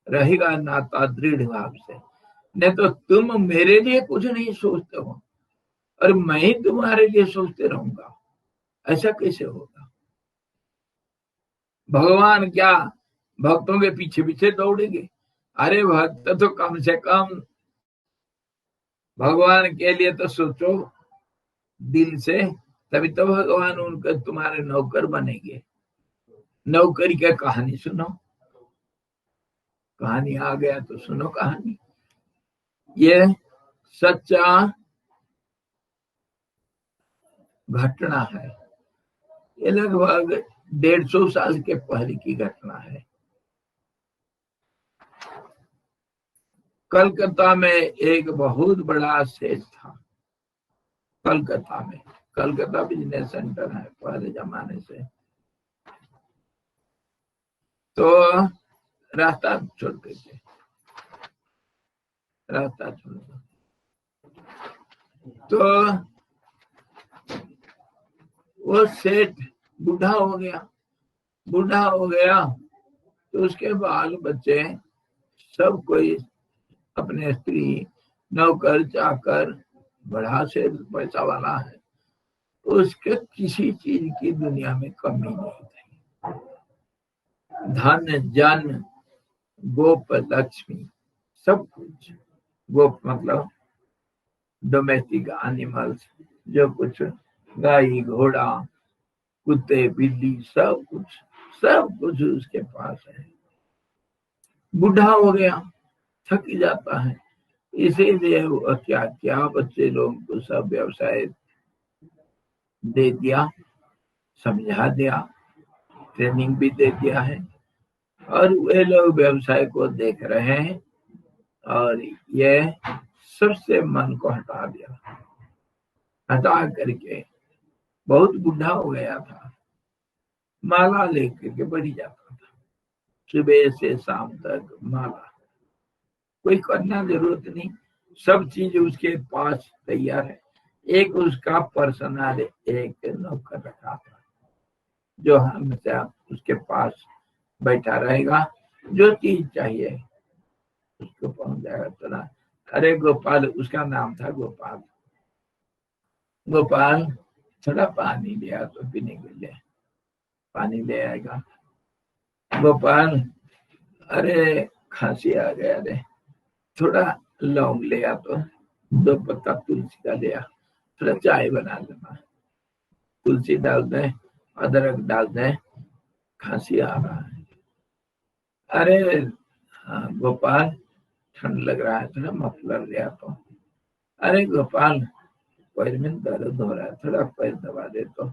रहेगा नाता दृढ़ भाव से। नहीं तो तुम मेरे लिए कुछ नहीं सोचते हो और मैं ही तुम्हारे लिए सोचते रहूंगा, ऐसा कैसे होगा? भगवान क्या भक्तों के पीछे पीछे दौड़ेंगे? अरे भक्त तो कम से कम भगवान के लिए तो सोचो दिल से, तभी तो भगवान उनके तुम्हारे नौकर बनेंगे। नौकरी की कहानी सुनो, कहानी आ गया तो सुनो कहानी। ये सच्चा घटना है, ये लगभग 150 साल के पहले की घटना है। कलकत्ता में एक बहुत बड़ा सेठ था। कलकत्ता में, कलकत्ता बिजनेस सेंटर है पहले जमाने से। तो रास्ता छोड़ते थे, रास्ता छोड़ते, तो वो सेठ बूढ़ा हो गया। बूढ़ा हो गया तो उसके बाल बच्चे सब कोई अपने स्त्री, नौकर चाकर, बड़ा से पैसा वाला है, उसके किसी चीज की दुनिया में कमी नहीं थी। धन जन गोप लक्ष्मी सब कुछ। गोप मतलब डोमेस्टिक एनिमल्स, जो कुछ गाय घोड़ा कुत्ते बिल्ली सब कुछ उसके पास है। बूढ़ा हो गया, थक जाता है, इसीलिए वो क्या क्या बच्चे लोगों को सब व्यवसाय दे दिया, समझा दिया, ट्रेनिंग भी दे दिया है, और वे लोग व्यवसाय को देख रहे हैं। और ये सबसे मन को हटा दिया, हटा करके बहुत बूढ़ा हो गया था, माला लेकर के बढ़ी जाता था, सुबह से शाम तक माला, कोई करना जरूरत नहीं, सब चीज उसके पास तैयार है। एक उसका पर्सनल एक नौकर रखा था जो हमेशा उसके पास बैठा रहेगा, जो चीज चाहिए उसको पहुंच जाएगा तुरंत। अरे गोपाल, उसका नाम था गोपाल। गोपाल थोड़ा पानी लिया तो पीने के लिए, पानी ले आएगा। गोपाल, अरे खांसी आ गया रे, थोड़ा लौंग ले आ, तो 2 पत्ता तुलसी का ले आ, थोड़ा चाय बना देना, तुलसी डाल दे, अदरक डाल दे, खांसी आ रहा है। अरे हाँ गोपाल, ठंड लग रहा है, थोड़ा मफलर ले आता हूँ। अरे गोपाल, पैर में दर्द हो रहा है, थोड़ा पैर दबा दे। तो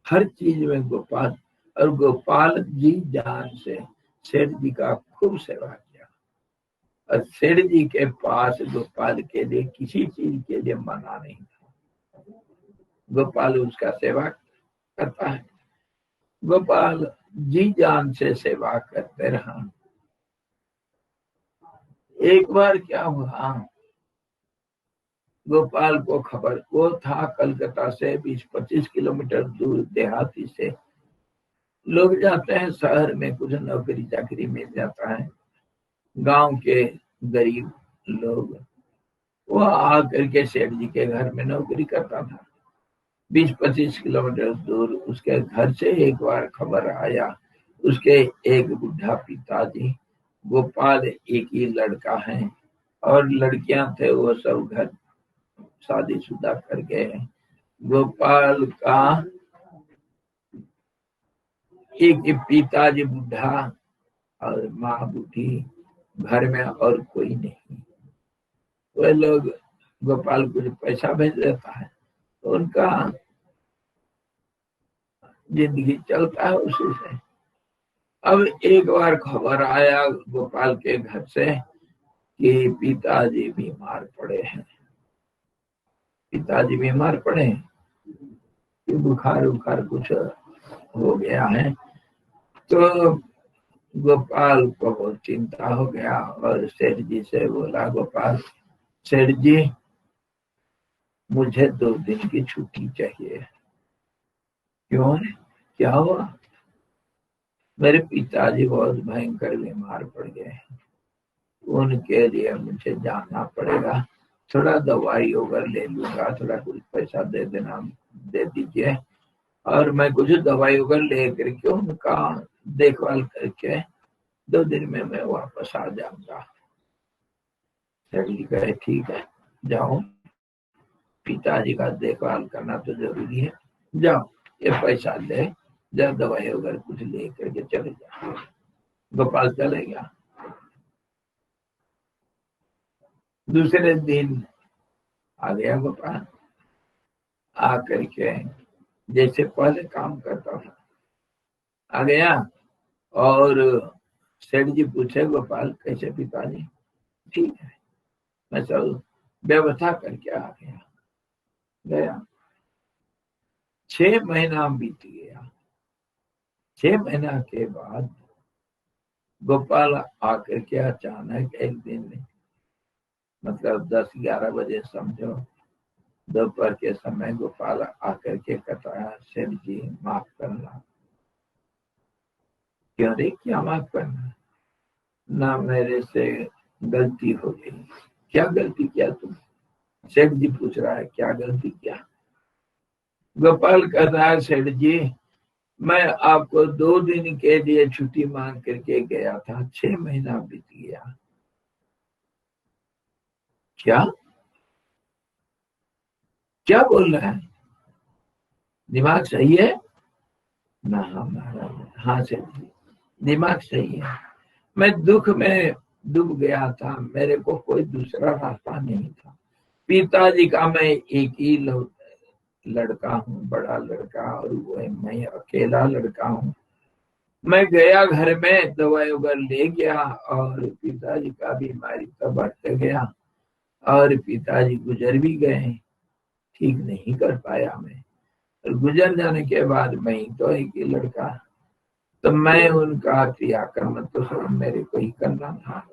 हर चीज में गोपाल, और गोपाल जी जान से सेठ जी का खूब सेवा किया, और सेठ जी के पास गोपाल के लिए किसी चीज के लिए मना नहीं था। गोपाल उसका सेवा करता है, गोपाल जी जान से सेवा करते रहा। एक बार क्या हुआ, गोपाल को खबर, वो था कलकत्ता से 20-25 किलोमीटर दूर, देहाती से लोग जाते हैं शहर में, कुछ नौकरी चाकरी मिल जाता है। गांव के गरीब लोग, वो आकर के सेठ जी के घर में नौकरी करता था 20-25 किलोमीटर दूर। उसके घर से एक बार खबर आया, उसके एक बुढ़ा पिताजी, गोपाल एक ही लड़का है और लड़कियां थे, वो सब घर शादीशुदा कर गए। गोपाल का एक पिताजी बुढ़ा और माँ बूढ़ी, घर में और कोई नहीं। वे लोग, गोपाल कुछ पैसा भेज देता है तो उनका जिंदगी चलता है उसी से। अब एक बार खबर आया गोपाल के घर से कि पिताजी बीमार पड़े हैं, पिताजी बीमार पड़े हैं कि बुखार उखार कुछ हो गया है। तो गोपाल को बहुत चिंता हो गया और सेठ जी से बोला, गोपाल सेठ जी मुझे 2 दिन की छुट्टी चाहिए। क्यों है, क्या हुआ? मेरे पिताजी बहुत भयंकर बीमार पड़ गए हैं, उनके लिए मुझे जाना पड़ेगा, थोड़ा दवाई वगैरह ले लूंगा, थोड़ा कुछ पैसा दे देना, दे दीजिए, और मैं कुछ दवाई वगैरह ले करके उनका देखभाल करके 2 दिन में मैं वापस आ जाऊंगा। सेठ जी कहे ठीक है, जाओ, पिताजी का देखभाल करना तो जरूरी है, जाओ ये पैसा ले, जब दवाई वगैरह कुछ ले करके चले जाओ। गोपाल चले गया। दूसरे दिन आ गया गोपाल, आ करके जैसे पहले काम करता था आ गया, और सेठ जी पूछे, गोपाल कैसे पिताजी? ठीक है, मैं सब व्यवस्था करके आ गया। 6 महीना बीत गया। 6 महीना के बाद गोपाल आकर के अचानक एक दिन, मतलब 10-11 बजे समझो, दोपहर के समय गोपाल आकर के कहता है, सेठ जी माफ करना। क्यों रे, क्या माफ करना? ना मेरे से गलती हो गई। क्या गलती किया तुम? सेठ जी पूछ रहा है, क्या गलती किया? गोपाल कहता है, सेठ जी मैं आपको 2 दिन के लिए छुट्टी मांग करके गया था, 6 महीना बीत गया। क्या क्या बोल रहा है? दिमाग सही है ना? हाँ सेठ जी, दिमाग सही है। मैं दुख में डूब गया था, मेरे को कोई दूसरा रास्ता नहीं था। पिताजी का मैं एक ही लड़का हूँ, बड़ा लड़का, और वो मैं अकेला लड़का हूँ। मैं गया घर में, दवाई वगैरह ले गया, और पिताजी का बीमारी तो बढ़ते गया, और पिताजी गुजर भी गए, ठीक नहीं कर पाया मैं। और गुजर जाने के बाद मैं तो एक ही लड़का, तो मैं उनका क्रियाकर्म तो सब मेरे को ही करना था,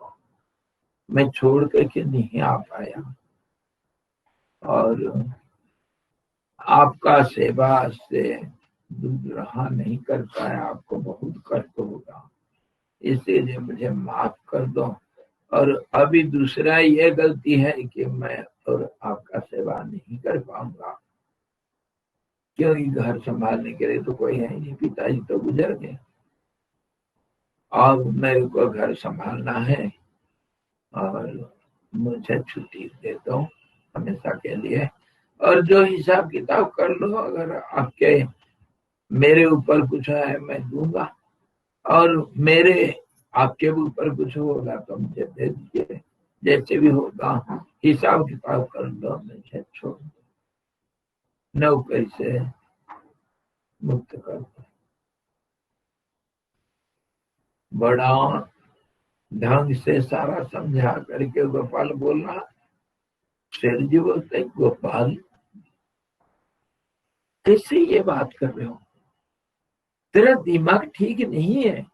मैं छोड़ करके नहीं आ पाया। और आपका सेवा से दूर रहा नहीं कर पाया, आपको बहुत कष्ट होगा, इसीलिए मुझे माफ कर दो। और अभी दूसरा ये गलती है कि मैं और आपका सेवा नहीं कर पाऊंगा, क्योंकि घर संभालने के लिए तो कोई है नहीं, पिताजी तो गुजर गए, अब मेरे को घर संभालना है, और मुझे छुट्टी दे दो हमेशा के लिए, और जो हिसाब किताब कर लो, अगर आपके मेरे ऊपर कुछ है मैं दूंगा, और मेरे आपके ऊपर कुछ होगा तो मुझे दे दीजिए, जैसे भी होगा हिसाब किताब कर लो, मुझे छोड़ दो। नौकरी से मुक्त करता है। बड़ा ढंग से सारा समझा करके गोपाल बोल रहा। शेर जी बोलते गोपाल कैसे ये बात कर रहे हो, तेरा दिमाग ठीक नहीं है।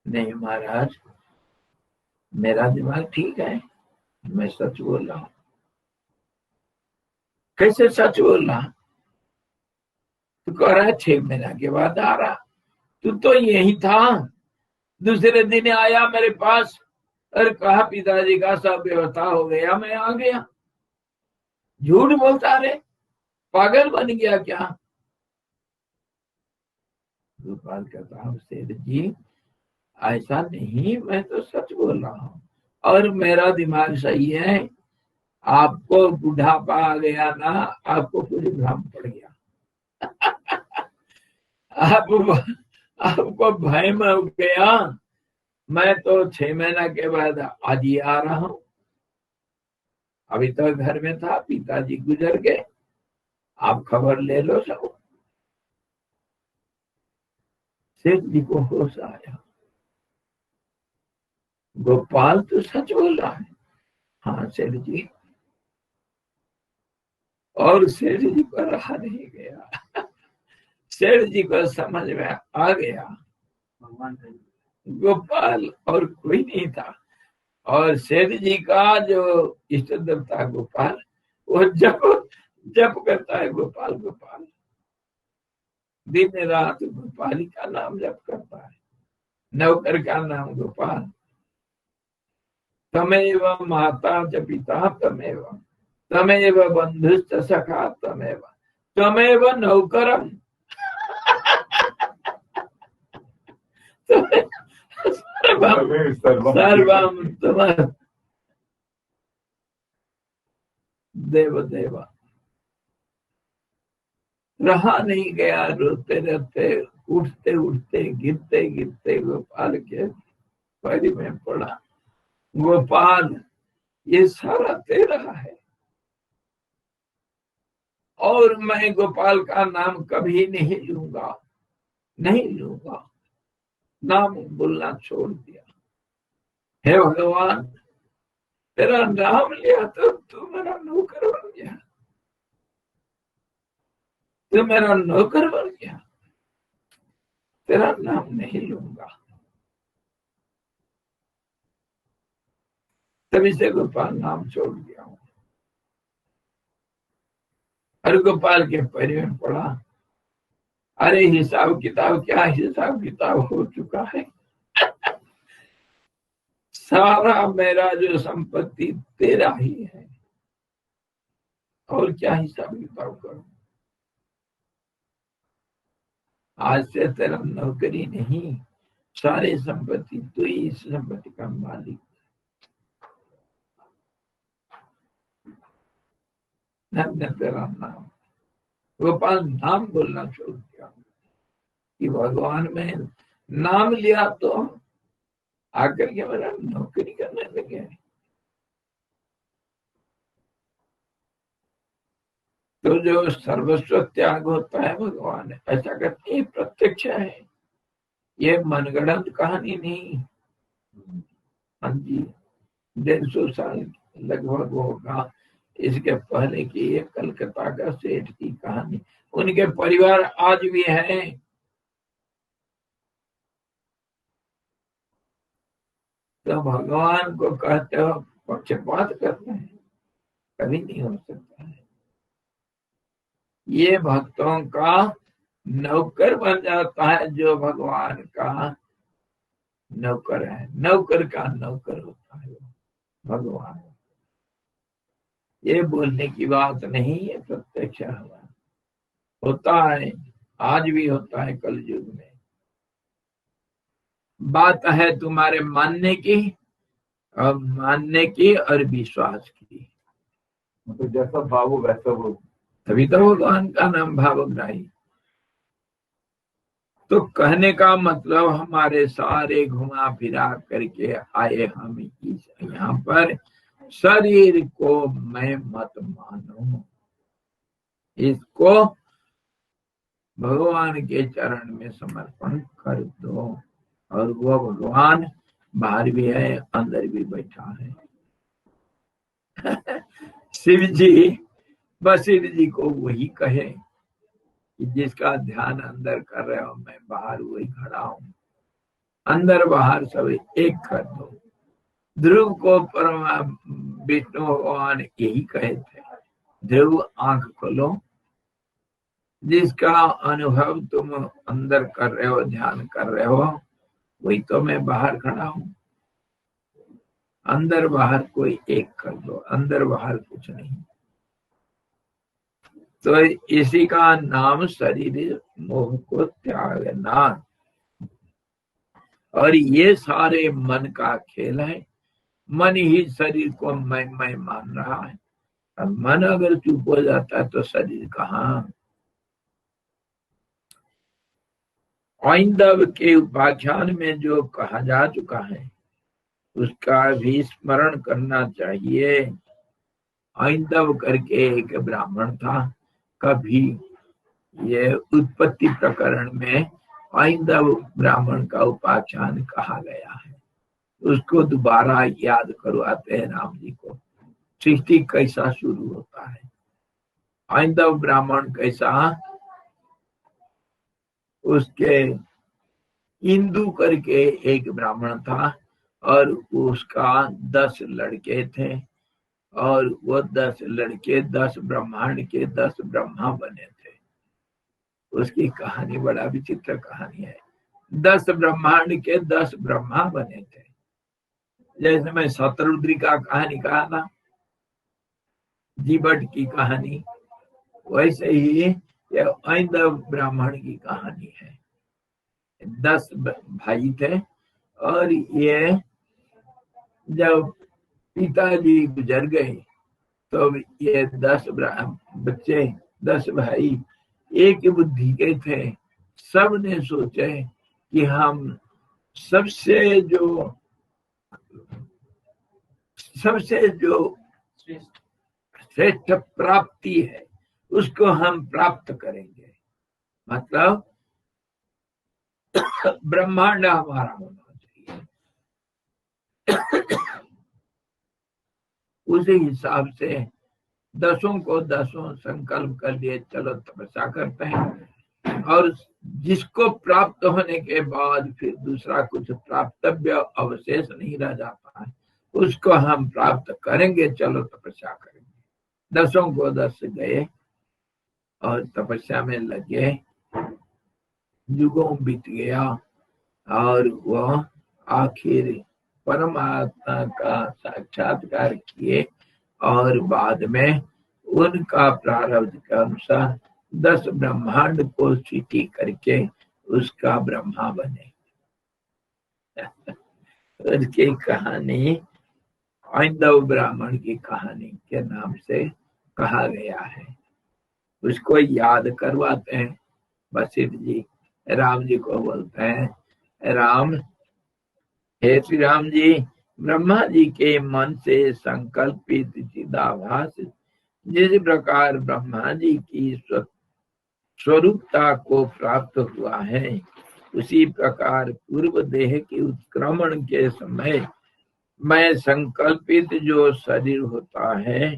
नहीं महाराज, मेरा दिमाग ठीक है, मैं सच बोल रहा हूं। कैसे सच बोल रहा? तू कह रहा है 6 महीना के बाद आ रहा, तू तो यही था। दूसरे दिन आया मेरे पास और कहा पिताजी का सब व्यवस्था हो गया, मैं आ गया। झूठ बोलता रे, पागल बन गया क्या? गोपाल कहता सेठ जी ऐसा नहीं, मैं तो सच बोल रहा हूँ और मेरा दिमाग सही है। आपको बुढ़ापा आ गया ना, आपको कुछ भ्रम पड़ गया। आपको भय में हो गया। मैं तो 6 महीना के बाद आज ही आ रहा हूँ। अभी तो घर में था, पिताजी गुजर गए, आप खबर ले लो सब। सेठ जी को होश आया, गोपाल तो सच बोल रहा है। हाँ सेठ जी। और सेठ जी को रहा नहीं गया। सेठ जी को समझ में आ गया गोपाल और कोई नहीं था। और सेठ जी का जो इष्ट देवता गोपाल, वो जप जप करता है गोपाल गोपाल, दिन रात गोपाल का नाम जप करता है। नौकर का नाम गोपाल। तमेव माता च पिता तमेव, तमेव बंधुश्च सखा तमेव, तमेव नौकरम। सर्वम तमः देव देवा। रहा नहीं गया, रोते रहते, उठते उठते, गिरते गिरते गोपाल के पैर में पड़ा। गोपाल ये सारा तेरा है और मैं गोपाल का नाम कभी नहीं लूंगा, नहीं लूंगा। नाम बोलना छोड़ दिया। हे भगवान, तेरा नाम लिया तो तू मेरा नौकर बन गया, तू मेरा नौकर बन गया, तेरा नाम नहीं लूंगा। तभी से गोपाल नाम छोड़ दिया हूं। और गोपाल के पैर में पड़ा। अरे हिसाब किताब क्या हिसाब किताब हो चुका है। सारा मेरा जो संपत्ति तेरा ही है, और क्या हिसाब किताब करूं। आज से तेरा नौकरी नहीं, सारे संपत्ति तू ही इस संपत्ति का मालिक। धन्य तेरा नाम। गोपाल नाम बोलना छोड़ दिया कि भगवान में नाम लिया तो आकर के मेरा नौकरी करने लगे। तो जो सर्वस्व त्याग होता है भगवान ऐसा करते हैं, प्रत्यक्ष है, ये मनगढ़ंत कहानी नहीं। हाँ जी, 150 साल लगभग होगा इसके पहले की ये कलकत्ता का सेठ की कहानी। उनके परिवार आज भी हैं। तो भगवान को कहते हो पक्षपात करते हैं, कभी नहीं हो सकता है। ये भक्तों का नौकर बन जाता है जो भगवान का नौकर है। नौकर का नौकर होता है भगवान। ये बोलने की बात नहीं है, प्रत्यक्ष होता है, आज भी होता है कलयुग में। बात है तुम्हारे मानने की और विश्वास की। तो जैसा भाव हो वैसा हो, तभी तो भगवान का नाम भावग्राही। तो कहने का मतलब हमारे सारे घुमा फिरा करके आए हम यहाँ पर, शरीर को मैं मत मानो। इसको भगवान के चरण में समर्पण कर दो। और वो भगवान बाहर भी है, अंदर भी बैठा है। शिव जी, बस शिव जी को वही कहे कि जिसका ध्यान अंदर कर रहे हो, मैं बाहर वही खड़ा हूँ। अंदर बाहर सब एक कर दो। ध्रुव को परमा विष्णु भगवान यही कहे थे, ध्रुव आंख खोलो, जिसका अनुभव तुम अंदर कर रहे हो, ध्यान कर रहे हो, वही तो मैं बाहर खड़ा हूँ। अंदर बाहर कोई एक कर दो, अंदर बाहर कुछ नहीं। तो इसी का नाम शरीर मोह को त्यागना। और ये सारे मन का खेल है। मन ही शरीर को मैं मान रहा है। अब मन अगर चुप हो जाता है तो शरीर कहाँ। ऐंदव के उपाख्यान में जो कहा जा चुका है उसका भी स्मरण करना चाहिए। ऐंदव करके एक ब्राह्मण था। कभी ये उत्पत्ति प्रकरण में ऐंदव ब्राह्मण का उपाख्यान कहा गया है। उसको दोबारा याद करवाते हैं राम जी को। सृष्टि कैसा शुरू होता है, ऐंदव ब्राह्मण कैसा, उसके इंदु करके एक ब्राह्मण था और उसका 10 लड़के थे। और वो 10 लड़के 10 ब्रह्मांड के 10 ब्रह्मा बने थे। उसकी कहानी बड़ा विचित्र कहानी है। 10 ब्रह्मांड के 10 ब्रह्मा बने थे। जैसे मैं शतरुद्री का कहानी कहा था, जीवट की कहानी, वैसे ही यह ऐंदव ब्राह्मण की कहानी है। 10 भाई थे और ये जब पिताजी गुजर गए तो ये 10 बच्चे, 10 भाई एक बुद्धि के थे। सब ने सोचे कि हम सबसे जो श्रेष्ठ प्राप्ति है उसको हम प्राप्त करेंगे। मतलब ब्रह्मांड हमारा होना चाहिए। उसी हिसाब से 10 को 10 संकल्प कर लिए, चलो तपस्या करते हैं। और जिसको प्राप्त होने के बाद फिर दूसरा कुछ प्राप्तव्य अवशेष नहीं रह जाता है, उसको हम प्राप्त करेंगे, चलो तपस्या करेंगे। 10 को 10 गए और तपस्या में लगे। युगों बीत गया और वह आखिर परमात्मा का साक्षात्कार किए और बाद में उनका प्रारब्ध के अनुसार 10 ब्रह्मांड को सृष्टि करके उसका ब्रह्मा बने। उसकी कहानी ऐंदव ब्राह्मण की कहानी के नाम से कहा गया है। उसको याद करवाते हैं। वशिष्ठ जी राम जी को बोलते हैं, राम, हे श्री राम जी, ब्रह्मा जी के मन से संकल्पित चिदाभास जिस प्रकार ब्रह्मा जी की स्वरूपता को प्राप्त हुआ है, उसी प्रकार पूर्व देह के उत्क्रमण के समय मैं संकल्पित जो शरीर होता है,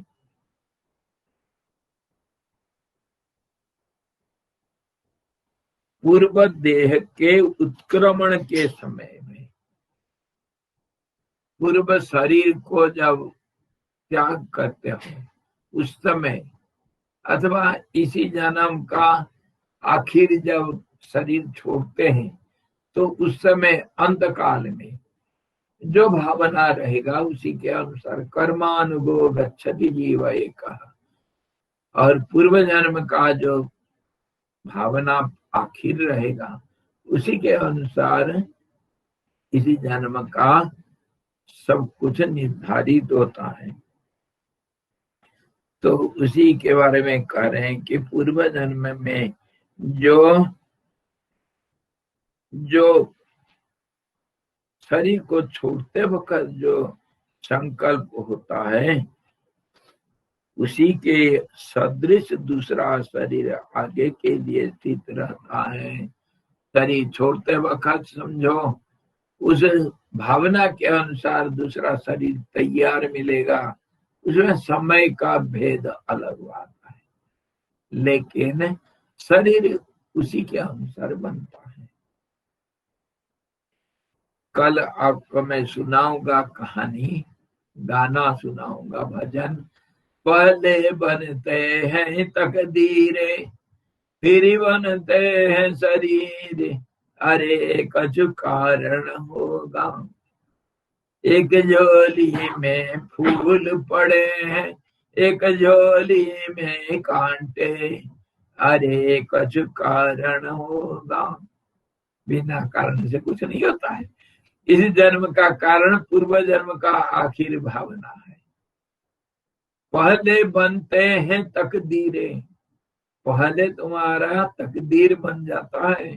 पूर्व देह के उत्क्रमण के समय में, पूर्व शरीर को जब त्याग करते हो उस समय, अथवा इसी जन्म का आखिर जब शरीर छोड़ते हैं तो उस समय अंत काल में जो भावना रहेगा उसी के अनुसार कर्मानुगो गच्छति जीव एक। और पूर्व जन्म का जो भावना आखिर रहेगा उसी के अनुसार इसी जन्म का सब कुछ निर्धारित होता है। तो उसी के बारे में कह रहे हैं कि पूर्व जन्म में जो शरीर को छोड़ते वक्त जो संकल्प होता है उसी के सदृश दूसरा शरीर आगे के लिए स्थित रहता है। शरीर छोड़ते वक्त समझो उस भावना के अनुसार दूसरा शरीर तैयार मिलेगा, उसमें समय का भेद अलग आता है, लेकिन शरीर उसी के अनुसार बनता है। कल आपको मैं सुनाऊंगा कहानी, गाना सुनाऊंगा, भजन। पहले बनते हैं तकदीरे, फिर बनते हैं शरीर, अरे कुछ कारण होगा। एक झोली में फूल पड़े हैं, एक झोली में कांटे, अरे कुछ कारण होगा। बिना कारण से कुछ नहीं होता है। इस जन्म का कारण पूर्व जन्म का आखिर भावना है। पहले बनते हैं तकदीरे, पहले तुम्हारा तकदीर बन जाता है,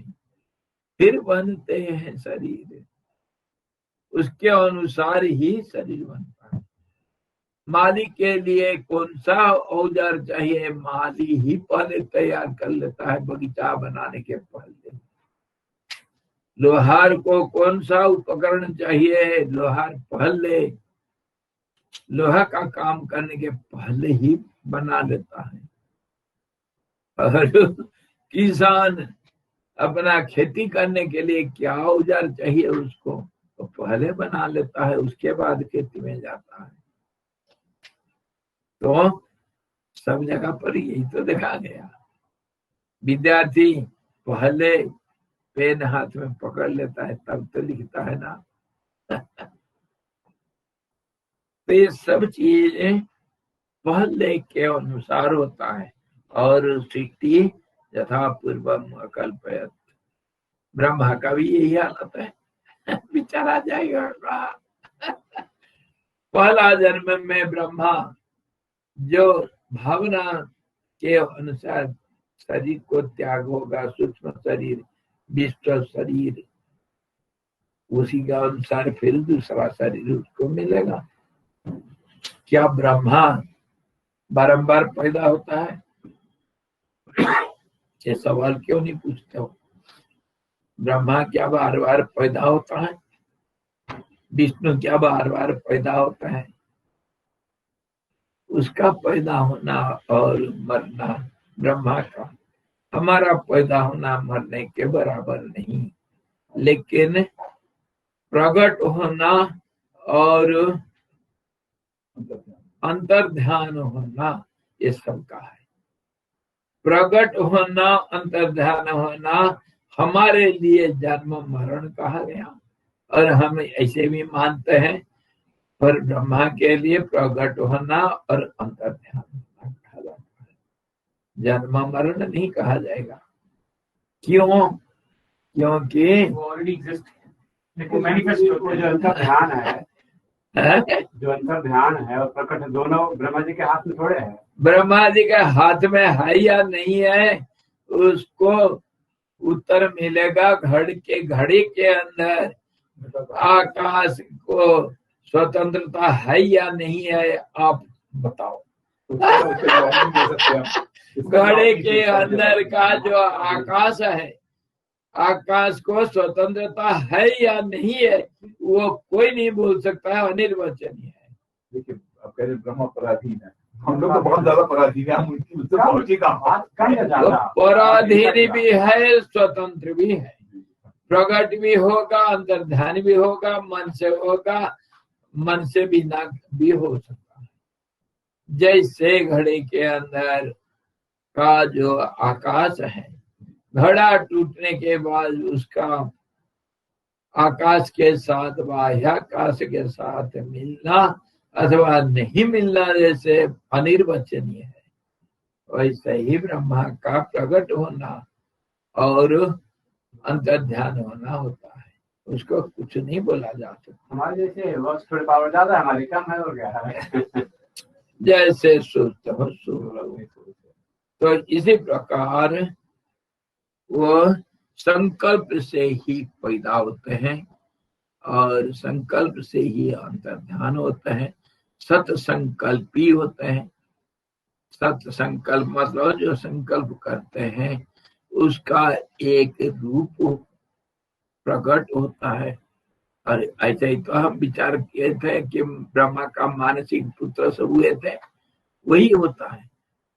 फिर बनते हैं शरीर, उसके अनुसार ही शरीर बनता है। माली के लिए कौन सा औजार चाहिए, माली ही पहले तैयार कर लेता है बगीचा बनाने के पहले। लोहार को कौन सा उपकरण चाहिए, लोहार पहले लोहा का काम करने के पहले ही बना लेता है। और किसान अपना खेती करने के लिए क्या औजार चाहिए उसको तो पहले बना लेता है, उसके बाद खेती में जाता है। तो सब जगह पर यही तो देखा गया। विद्यार्थी पहले पेन हाथ में पकड़ लेता है तब तो लिखता है ना। तो ये सब चीजें पहले के अनुसार होता है। और सृष्टि यथा पूर्वम अकल्पयत, ब्रह्मा का भी यही हालत है, बेचारा जाएगा। पहला जन्म में ब्रह्मा जो भावना के अनुसार शरीर को त्याग होगा, सूक्ष्म शरीर विश्व शरीर, उसी के अनुसार फिर दूसरा शरीर उसको मिलेगा। क्या ब्रह्मा बारंबार पैदा होता है? ये सवाल क्यों नहीं पूछते हो? ब्रह्मा क्या बार बार पैदा होता है? विष्णु क्या बार बार पैदा होता है? उसका पैदा होना और मरना ब्रह्मा का, हमारा पैदा होना मरने के बराबर नहीं, लेकिन प्रकट होना और अंतर्ध्यान होना ये सबका है। प्रकट होना, अंतर्ध्यान होना हमारे लिए जन्म मरण कहा गया और हम ऐसे भी मानते हैं, पर ब्रह्मा के लिए प्रकट होना और अंतर्ध्यान होना कहा जाता है, जन्म मरण नहीं कहा जाएगा। क्यों? क्योंकि वो ऑलरेडी एग्जिस्ट है, देखो मैनिफेस्ट होते जो अंतर ध्यान है, जो अंतर ध्यान है और प्रकट दोनों ब्रह्मा जी के हाथ में थोड़े है। ब्रह्मा जी के हाथ में है या नहीं है उसको उत्तर मिलेगा घड़ी के अंदर। आकाश को स्वतंत्रता है या नहीं है, आप बताओ। घड़ी के अंदर का जो आकाश है, आकाश को स्वतंत्रता है या नहीं है, वो कोई नहीं बोल सकता है, अनिर्वचनीय है। देखिए आप कह रहे ब्रह्मा पराधीन है, हम लोग तो बहुत ज्यादा पराधीन है, हम उनकी उससे पहुंची कहाँ? पराधीन भी है, स्वतंत्र भी है, प्रकट भी होगा, अंतर्ध्यान भी होगा, मन से होगा, मन से बिना भी हो सकता है। जैसे घड़े के अंदर का जो आकाश है, घड़ा टूटने के बाद उसका आकाश के साथ बाह्याकाश के साथ मिलना अथवा नहीं मिलना जैसे अनिर्वचनीय है, वैसे ही ब्रह्मा का प्रकट होना और अंतर्ध्यान होना होता है, उसको कुछ नहीं बोला जा सकता। हमारे जैसे वर्क्स थोड़ी पावर ज्यादा है, हमारी कम है और क्या है। जैसे सुस्त हो सुस्त। तो इसी प्रकार वो संकल्प से ही पैदा होते हैं और संकल्प से ही अंतर्ध्यान होते हैं, सत संकल्पी होते हैं। सत संकल्प मतलब जो संकल्प करते हैं उसका एक रूप प्रकट होता है। और ऐसे ही तो हम विचार किए थे कि ब्रह्मा का मानसिक पुत्र सब हुए थे, वही होता है।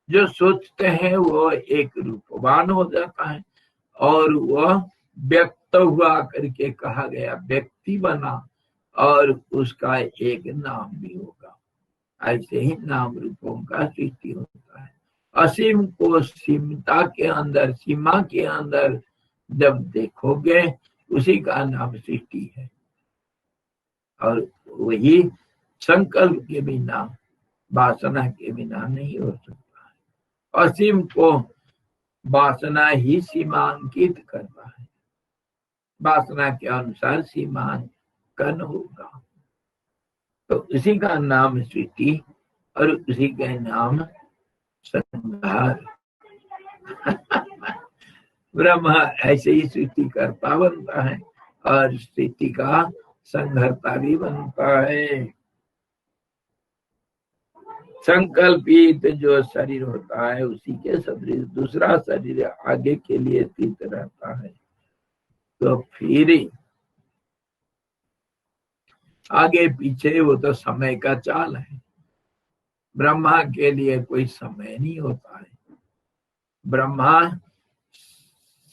जो सोचते हैं वो एक रूपवान हो जाता है और वह व्यक्त हुआ करके कहा गया, व्यक्ति बना और उसका एक नाम भी होगा। ऐसे ही नाम रूपों का सृष्टि होता है। असीम को सीमता के अंदर, सीमा के अंदर जब देखोगे उसी का नाम सृष्टि है। और वही संकल्प के बिना, वासना के बिना नहीं हो सकता है। असीम को वासना ही सीमांकित करता है, वासना के अनुसार सीमांकन होगा। तो उसी का नाम सृष्टि और उसी का नाम संहार। ब्रह्म ऐसे ही सृष्टि करता बनता है और सृष्टि का संहर्ता भी बनता है। संकल्पित जो शरीर होता है उसी के सदृश दूसरा शरीर आगे के लिए स्थित रहता है। तो फिर आगे पीछे वो तो समय का चाल है। ब्रह्मा के लिए कोई समय नहीं होता है। ब्रह्मा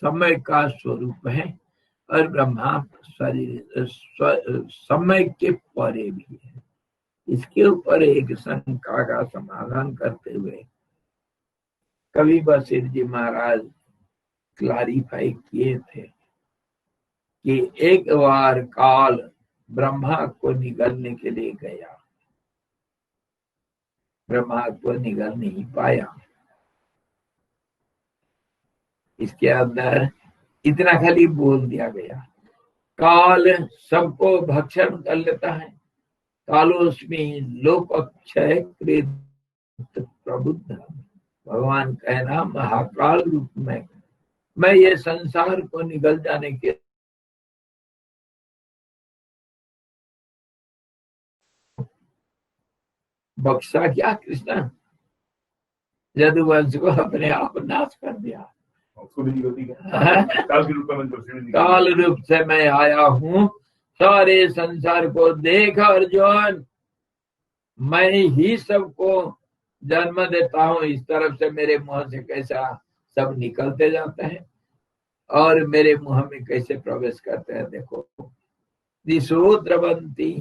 समय का स्वरूप है और ब्रह्मा शरीर समय के परे भी है। इसके ऊपर एक शंका का समाधान करते हुए कवि बशीर जी महाराज क्लैरिफाई किए थे कि एक बार काल ब्रह्मा को निगलने के लिए गया, ब्रह्मा को निगल नहीं पाया। इसके अंदर इतना खाली बोल दिया गया, काल सबको भक्षण कर लेता है, कालोस्मि लोकक्षय कृत प्रबुद्ध। भगवान कहना महाकाल रूप में मैं ये संसार को निगल जाने के बख्शा क्या कृष्ण, यदुवंश को अपने आप नाश कर दिया। काल रूप से मैं आया हूँ, सारे संसार को देख अर्जुन, मैं ही सबको जन्म देता हूँ। इस तरफ से मेरे मुंह से कैसा सब निकलते जाते हैं और मेरे मुंह में कैसे प्रवेश करते हैं। देखो दिशो द्रवंती,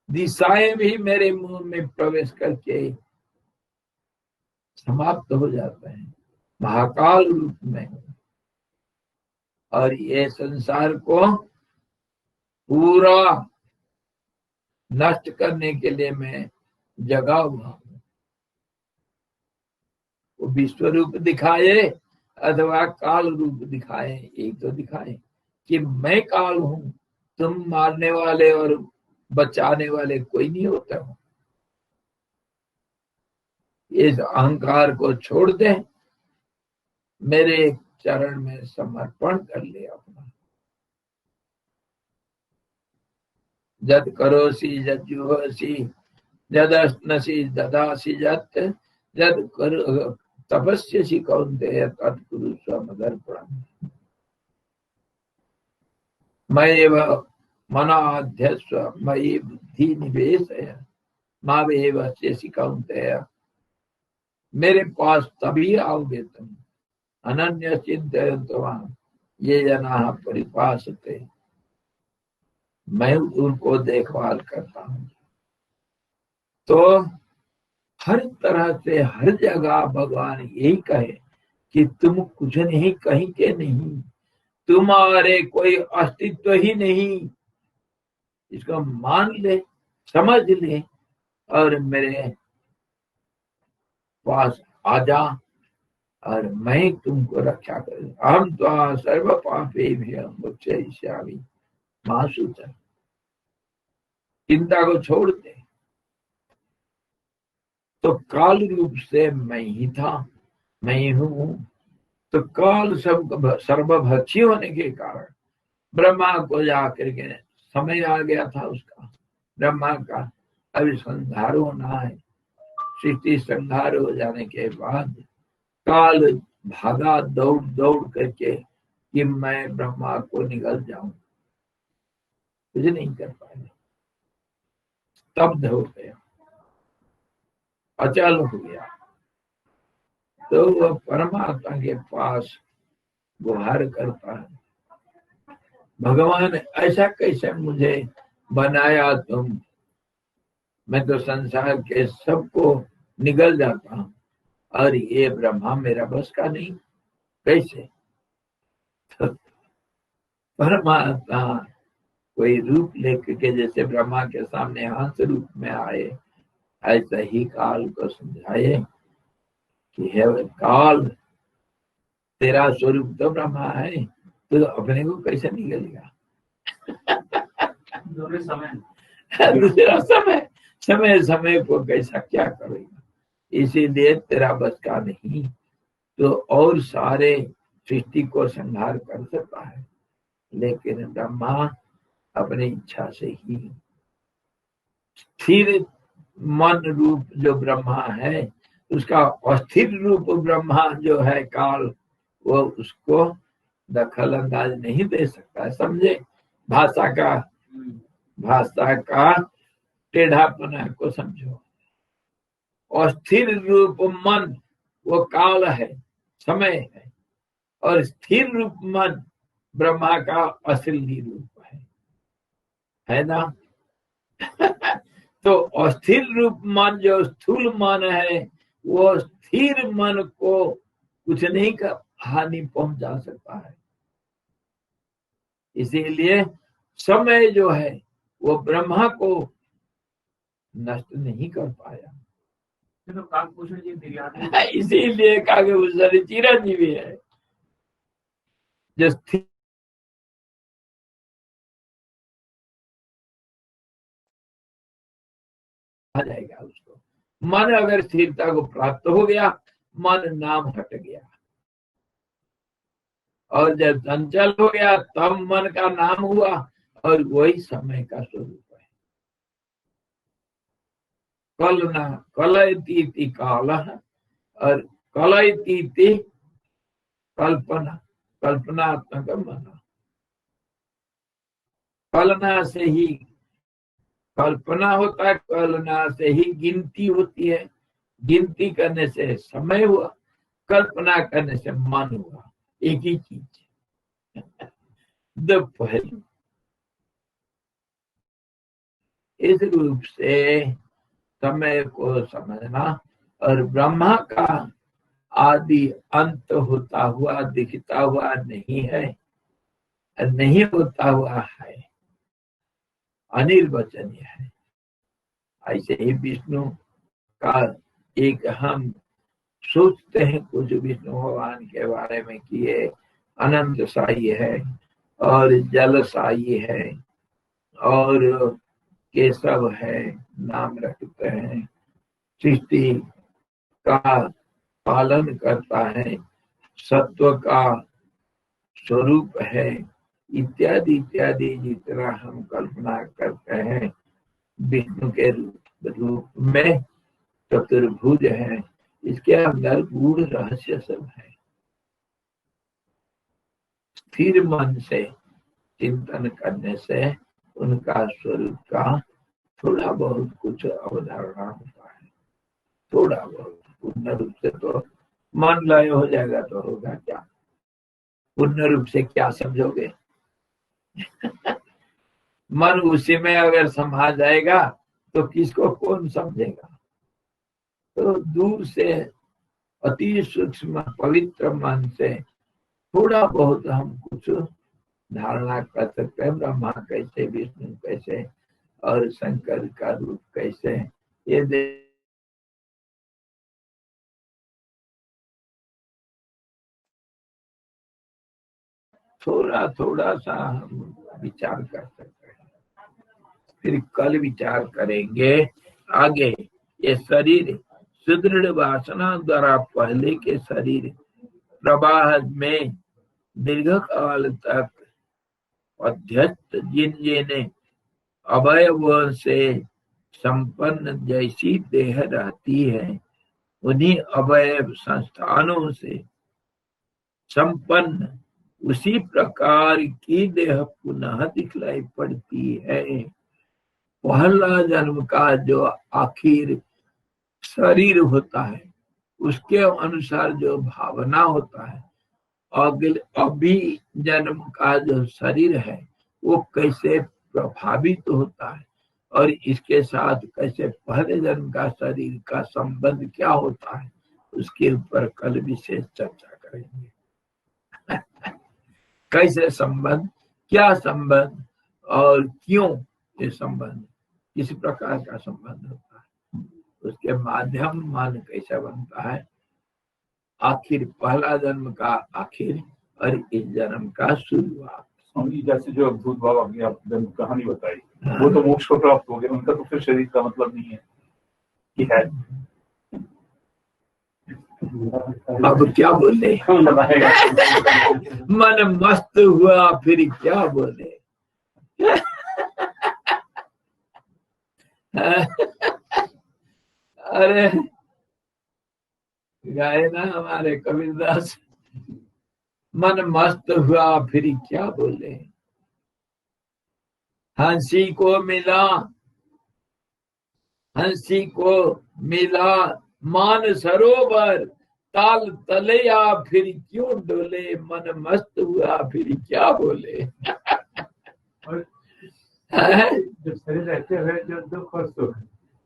दिशाएं भी मेरे मुंह में प्रवेश करके समाप्त हो जाते हैं महाकाल रूप में। और ये संसार को पूरा नष्ट करने के लिए मैं जगा हुआ हूँ। वो विश्व रूप दिखाए अथवा काल रूप दिखाए, एक तो दिखाए कि मैं काल हूँ, तुम मारने वाले और बचाने वाले कोई नहीं होता हूँ। इस अहंकार को छोड़ दे, मेरे चरण में समर्पण कर ले अपना। जद करोसी जद जुहोसी जदस्नसी ददासी जत, जद कर तपस्यसि कौन्तेय तत्कुरु स्वमदर्पणम्। मयैव मनाध्यस्व मयि बुद्धि निवेशय मामे वस्यसि कौन्तेय। मेरे पास तभी आओगे तुम, अनन्य चिंतयन्तो ये जनाः परिपासते, मैं उनको देखभाल करता हूँ। तो हर तरह से हर जगह भगवान यही कहे कि तुम कुछ नहीं, कहीं के नहीं, तुम्हारे कोई अस्तित्व ही नहीं। इसको मान ले, समझ ले और मेरे पास आ जा और मैं तुमको रक्षा करूँ। हम तो सर्व पापेभ्यो मोक्षयिष्यामि मा शुचः। चिंता को छोड़ दे। तो काल रूप से मैं ही था, मैं ही हूँ। तो काल सब सर्वभक्षी होने के कारण ब्रह्मा को जाकर के समय आ गया था उसका, ब्रह्मा का, अभी संहार होना है। सृष्टि संहार हो जाने के बाद काल भागा दौड़ दौड़ करके कि मैं ब्रह्मा को निगल जाऊं, कुछ नहीं कर पाया, स्तब्ध हो गया, अचल हो गया। तो वह परमात्मा के पास गुहार करता है, भगवान ऐसा कैसे मुझे बनाया तुम, मैं तो संसार के सबको निगल जाता हूं और ये ब्रह्मा मेरा बस का नहीं, कैसे? तो परमात्मा कोई रूप लेकर के जैसे ब्रह्मा के सामने हंस रूप में आए, ऐसा ही काल को समझाए कि हे काल, तेरा स्वरूप तो ब्रह्मा है, तो अपने को कैसे निकलेगा? दूसरा समय समय समय को कैसा क्या करेगा? इसीलिए तेरा बस का नहीं। तो और सारे सृष्टि को संहार कर सकता है, लेकिन ब्रह्मा अपनी इच्छा से ही स्थिर मन रूप जो ब्रह्मा है, उसका अस्थिर रूप ब्रह्मा जो है काल, वो उसको दखल अंदाज नहीं दे सकता। समझे भाषा का टेढ़ापना को समझो। अस्थिर रूप मन वो काल है, समय है, और स्थिर रूप मन ब्रह्मा का असली रूप है ना? तो अस्थिर रूप मन जो स्थूल मन है, वो स्थिर मन को कुछ नहीं का हानि पहुंचा सकता है। इसीलिए समय जो है वो ब्रह्मा को नष्ट नहीं कर पाया। तो काकभूषण जी इसीलिए काकभूषण चिरंजीवी है, जो स्थिर आ जाएगा उसको। मन अगर स्थिरता को प्राप्त हो गया, मन नाम हट गया, और जब चंचल हो गया तब मन का नाम हुआ, और वही समय का स्वरूप है। कलना कलयतीति काल, और कलयतीति कल्पना, कल्पनात्मक मन। कलना से ही कल्पना होता है, कलना से ही गिनती होती है, गिनती करने से समय हुआ, कल्पना करने से मन हुआ, एक ही चीज। दो पहलू। इस रूप से समय को समझना, और ब्रह्मा का आदि अंत होता हुआ दिखता हुआ नहीं है, नहीं होता हुआ है, अनिर्वचनीय है। ऐसे ही विष्णु का एक हम सोचते हैं कुछ विष्णु भगवान के बारे में कि ये अनंत साई है और जल साई है और केशव है, नाम रखते हैं, सृष्टि का पालन करता है, सत्व का स्वरूप है, इत्यादि इत्यादि जितना हम कल्पना करते हैं विष्णु के रूप में चतुर्भुज है, इसके अंदर गूढ़ रहस्य सब है। स्थिर मन से चिंतन करने से उनका स्वरूप का थोड़ा बहुत कुछ अवधारणा होता है, थोड़ा बहुत। पूर्ण रूप से तो मन लय हो जाएगा तो होगा क्या? पूर्ण रूप से क्या समझोगे? मन उसी में अगर समा जाएगा तो किसको कौन समझेगा? तो दूर से अति सूक्ष्म पवित्र मन से थोड़ा बहुत हम कुछ धारणा कर सकते हैं, ब्रह्मा कैसे, विष्णु कैसे, और शंकर का रूप कैसे, ये थोड़ा थोड़ा सा हम विचार कर सकते हैं। फिर कल विचार करेंगे आगे। ये शरीर सुदृढ़ वासना द्वारा पहले के शरीर प्रवाह में दीर्घ काल तक अध्यस्त जिन जिन अवयवों से संपन्न जैसी देह रहती है, उन्हीं अवयव संस्थानों से संपन्न उसी प्रकार की देह पुनः दिखलाई पड़ती है। पहला जन्म का जो आखिर शरीर होता है, उसके अनुसार जो भावना होता है, अभी जन्म का जो शरीर है वो कैसे प्रभावित होता है और इसके साथ कैसे पहले जन्म का शरीर का संबंध क्या होता है, उसके ऊपर कल विशेष चर्चा करेंगे। कैसे संबंध, क्या संबंध और क्यों ये संबंध, किस प्रकार का संबंध होता है, उसके माध्यम मन कैसा बनता है, आखिर पहला जन्म का आखिर और इस जन्म का शुरुआत। स्वामी जैसे जो अवधूत बाबा की आपने कहानी बताई, वो तो मोक्ष को प्राप्त हो गए, उनका तो फिर शरीर का मतलब नहीं है कि है। अब क्या बोले, मन मस्त हुआ फिर क्या बोले। अरे गाए ना हमारे कबीरदास, मन मस्त हुआ फिर क्या बोले। हंसी को मिला, हंसी को मिला मान सरोवर, ताल तलया फिर क्यों डोले, मन मस्त हुआ फिर क्या बोले। जब शरीर रहते हुए जो दुख और सुख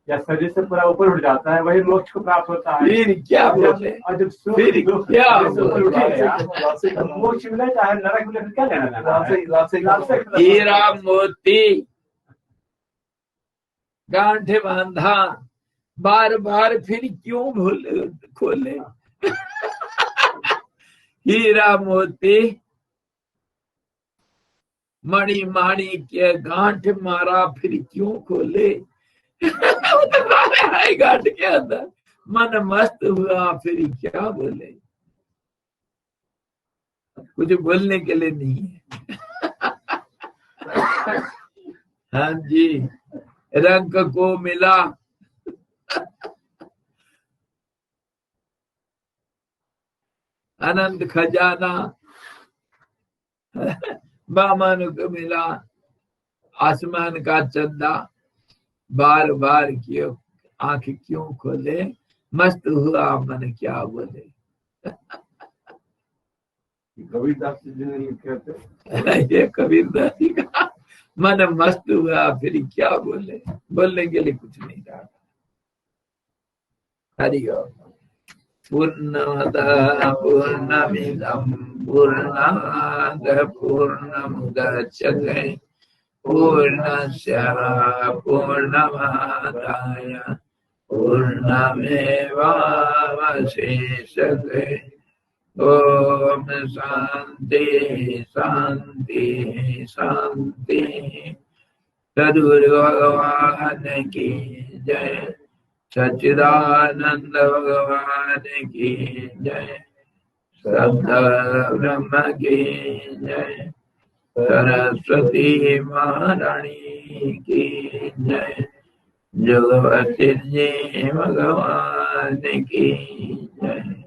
या शरीर से पूरा ऊपर उठ जाता है, वही मोक्ष को प्राप्त होता है। फिर क्या बोले, और जब सुख फिर क्या ऊपर उठेगा, मोक्ष मिले चाहे नरक मिले, क्या लेना। हीरा मोती गांठे बांधा, बार बार फिर क्यों भूले खोले। हीरा मोती मणि माणी के गांठ मारा फिर क्यों खोले। गांठ के अंदर मन मस्त हुआ फिर क्या बोले, कुछ बोलने के लिए नहीं है। हाँ जी, रंग को मिला, अनंत खजाना, बामन को मिला आसमान का चंदा, बार बार क्यों आंख क्यों खोले, मस्त हुआ मन क्या बोले। कबीरदास जी कहते, ये कबीरदास जी का मन मस्त हुआ फिर क्या बोले, बोलने के लिए कुछ नहीं रहा। हरि ओम। पूर्णमदः पूर्णमिदं पूर्णात् पूर्णमुदच्यते पूर्णस्य पूर्णमादाय पूर्णमेवावशिष्यते। ओम शांति शांति शांति। सद्गुरु भगवान की जय, सच्चिदानंद भगवान की जय, सद्ब्रह्म की जय, सरस्वती महारानी की जय, जगवती जी भगवान की जय।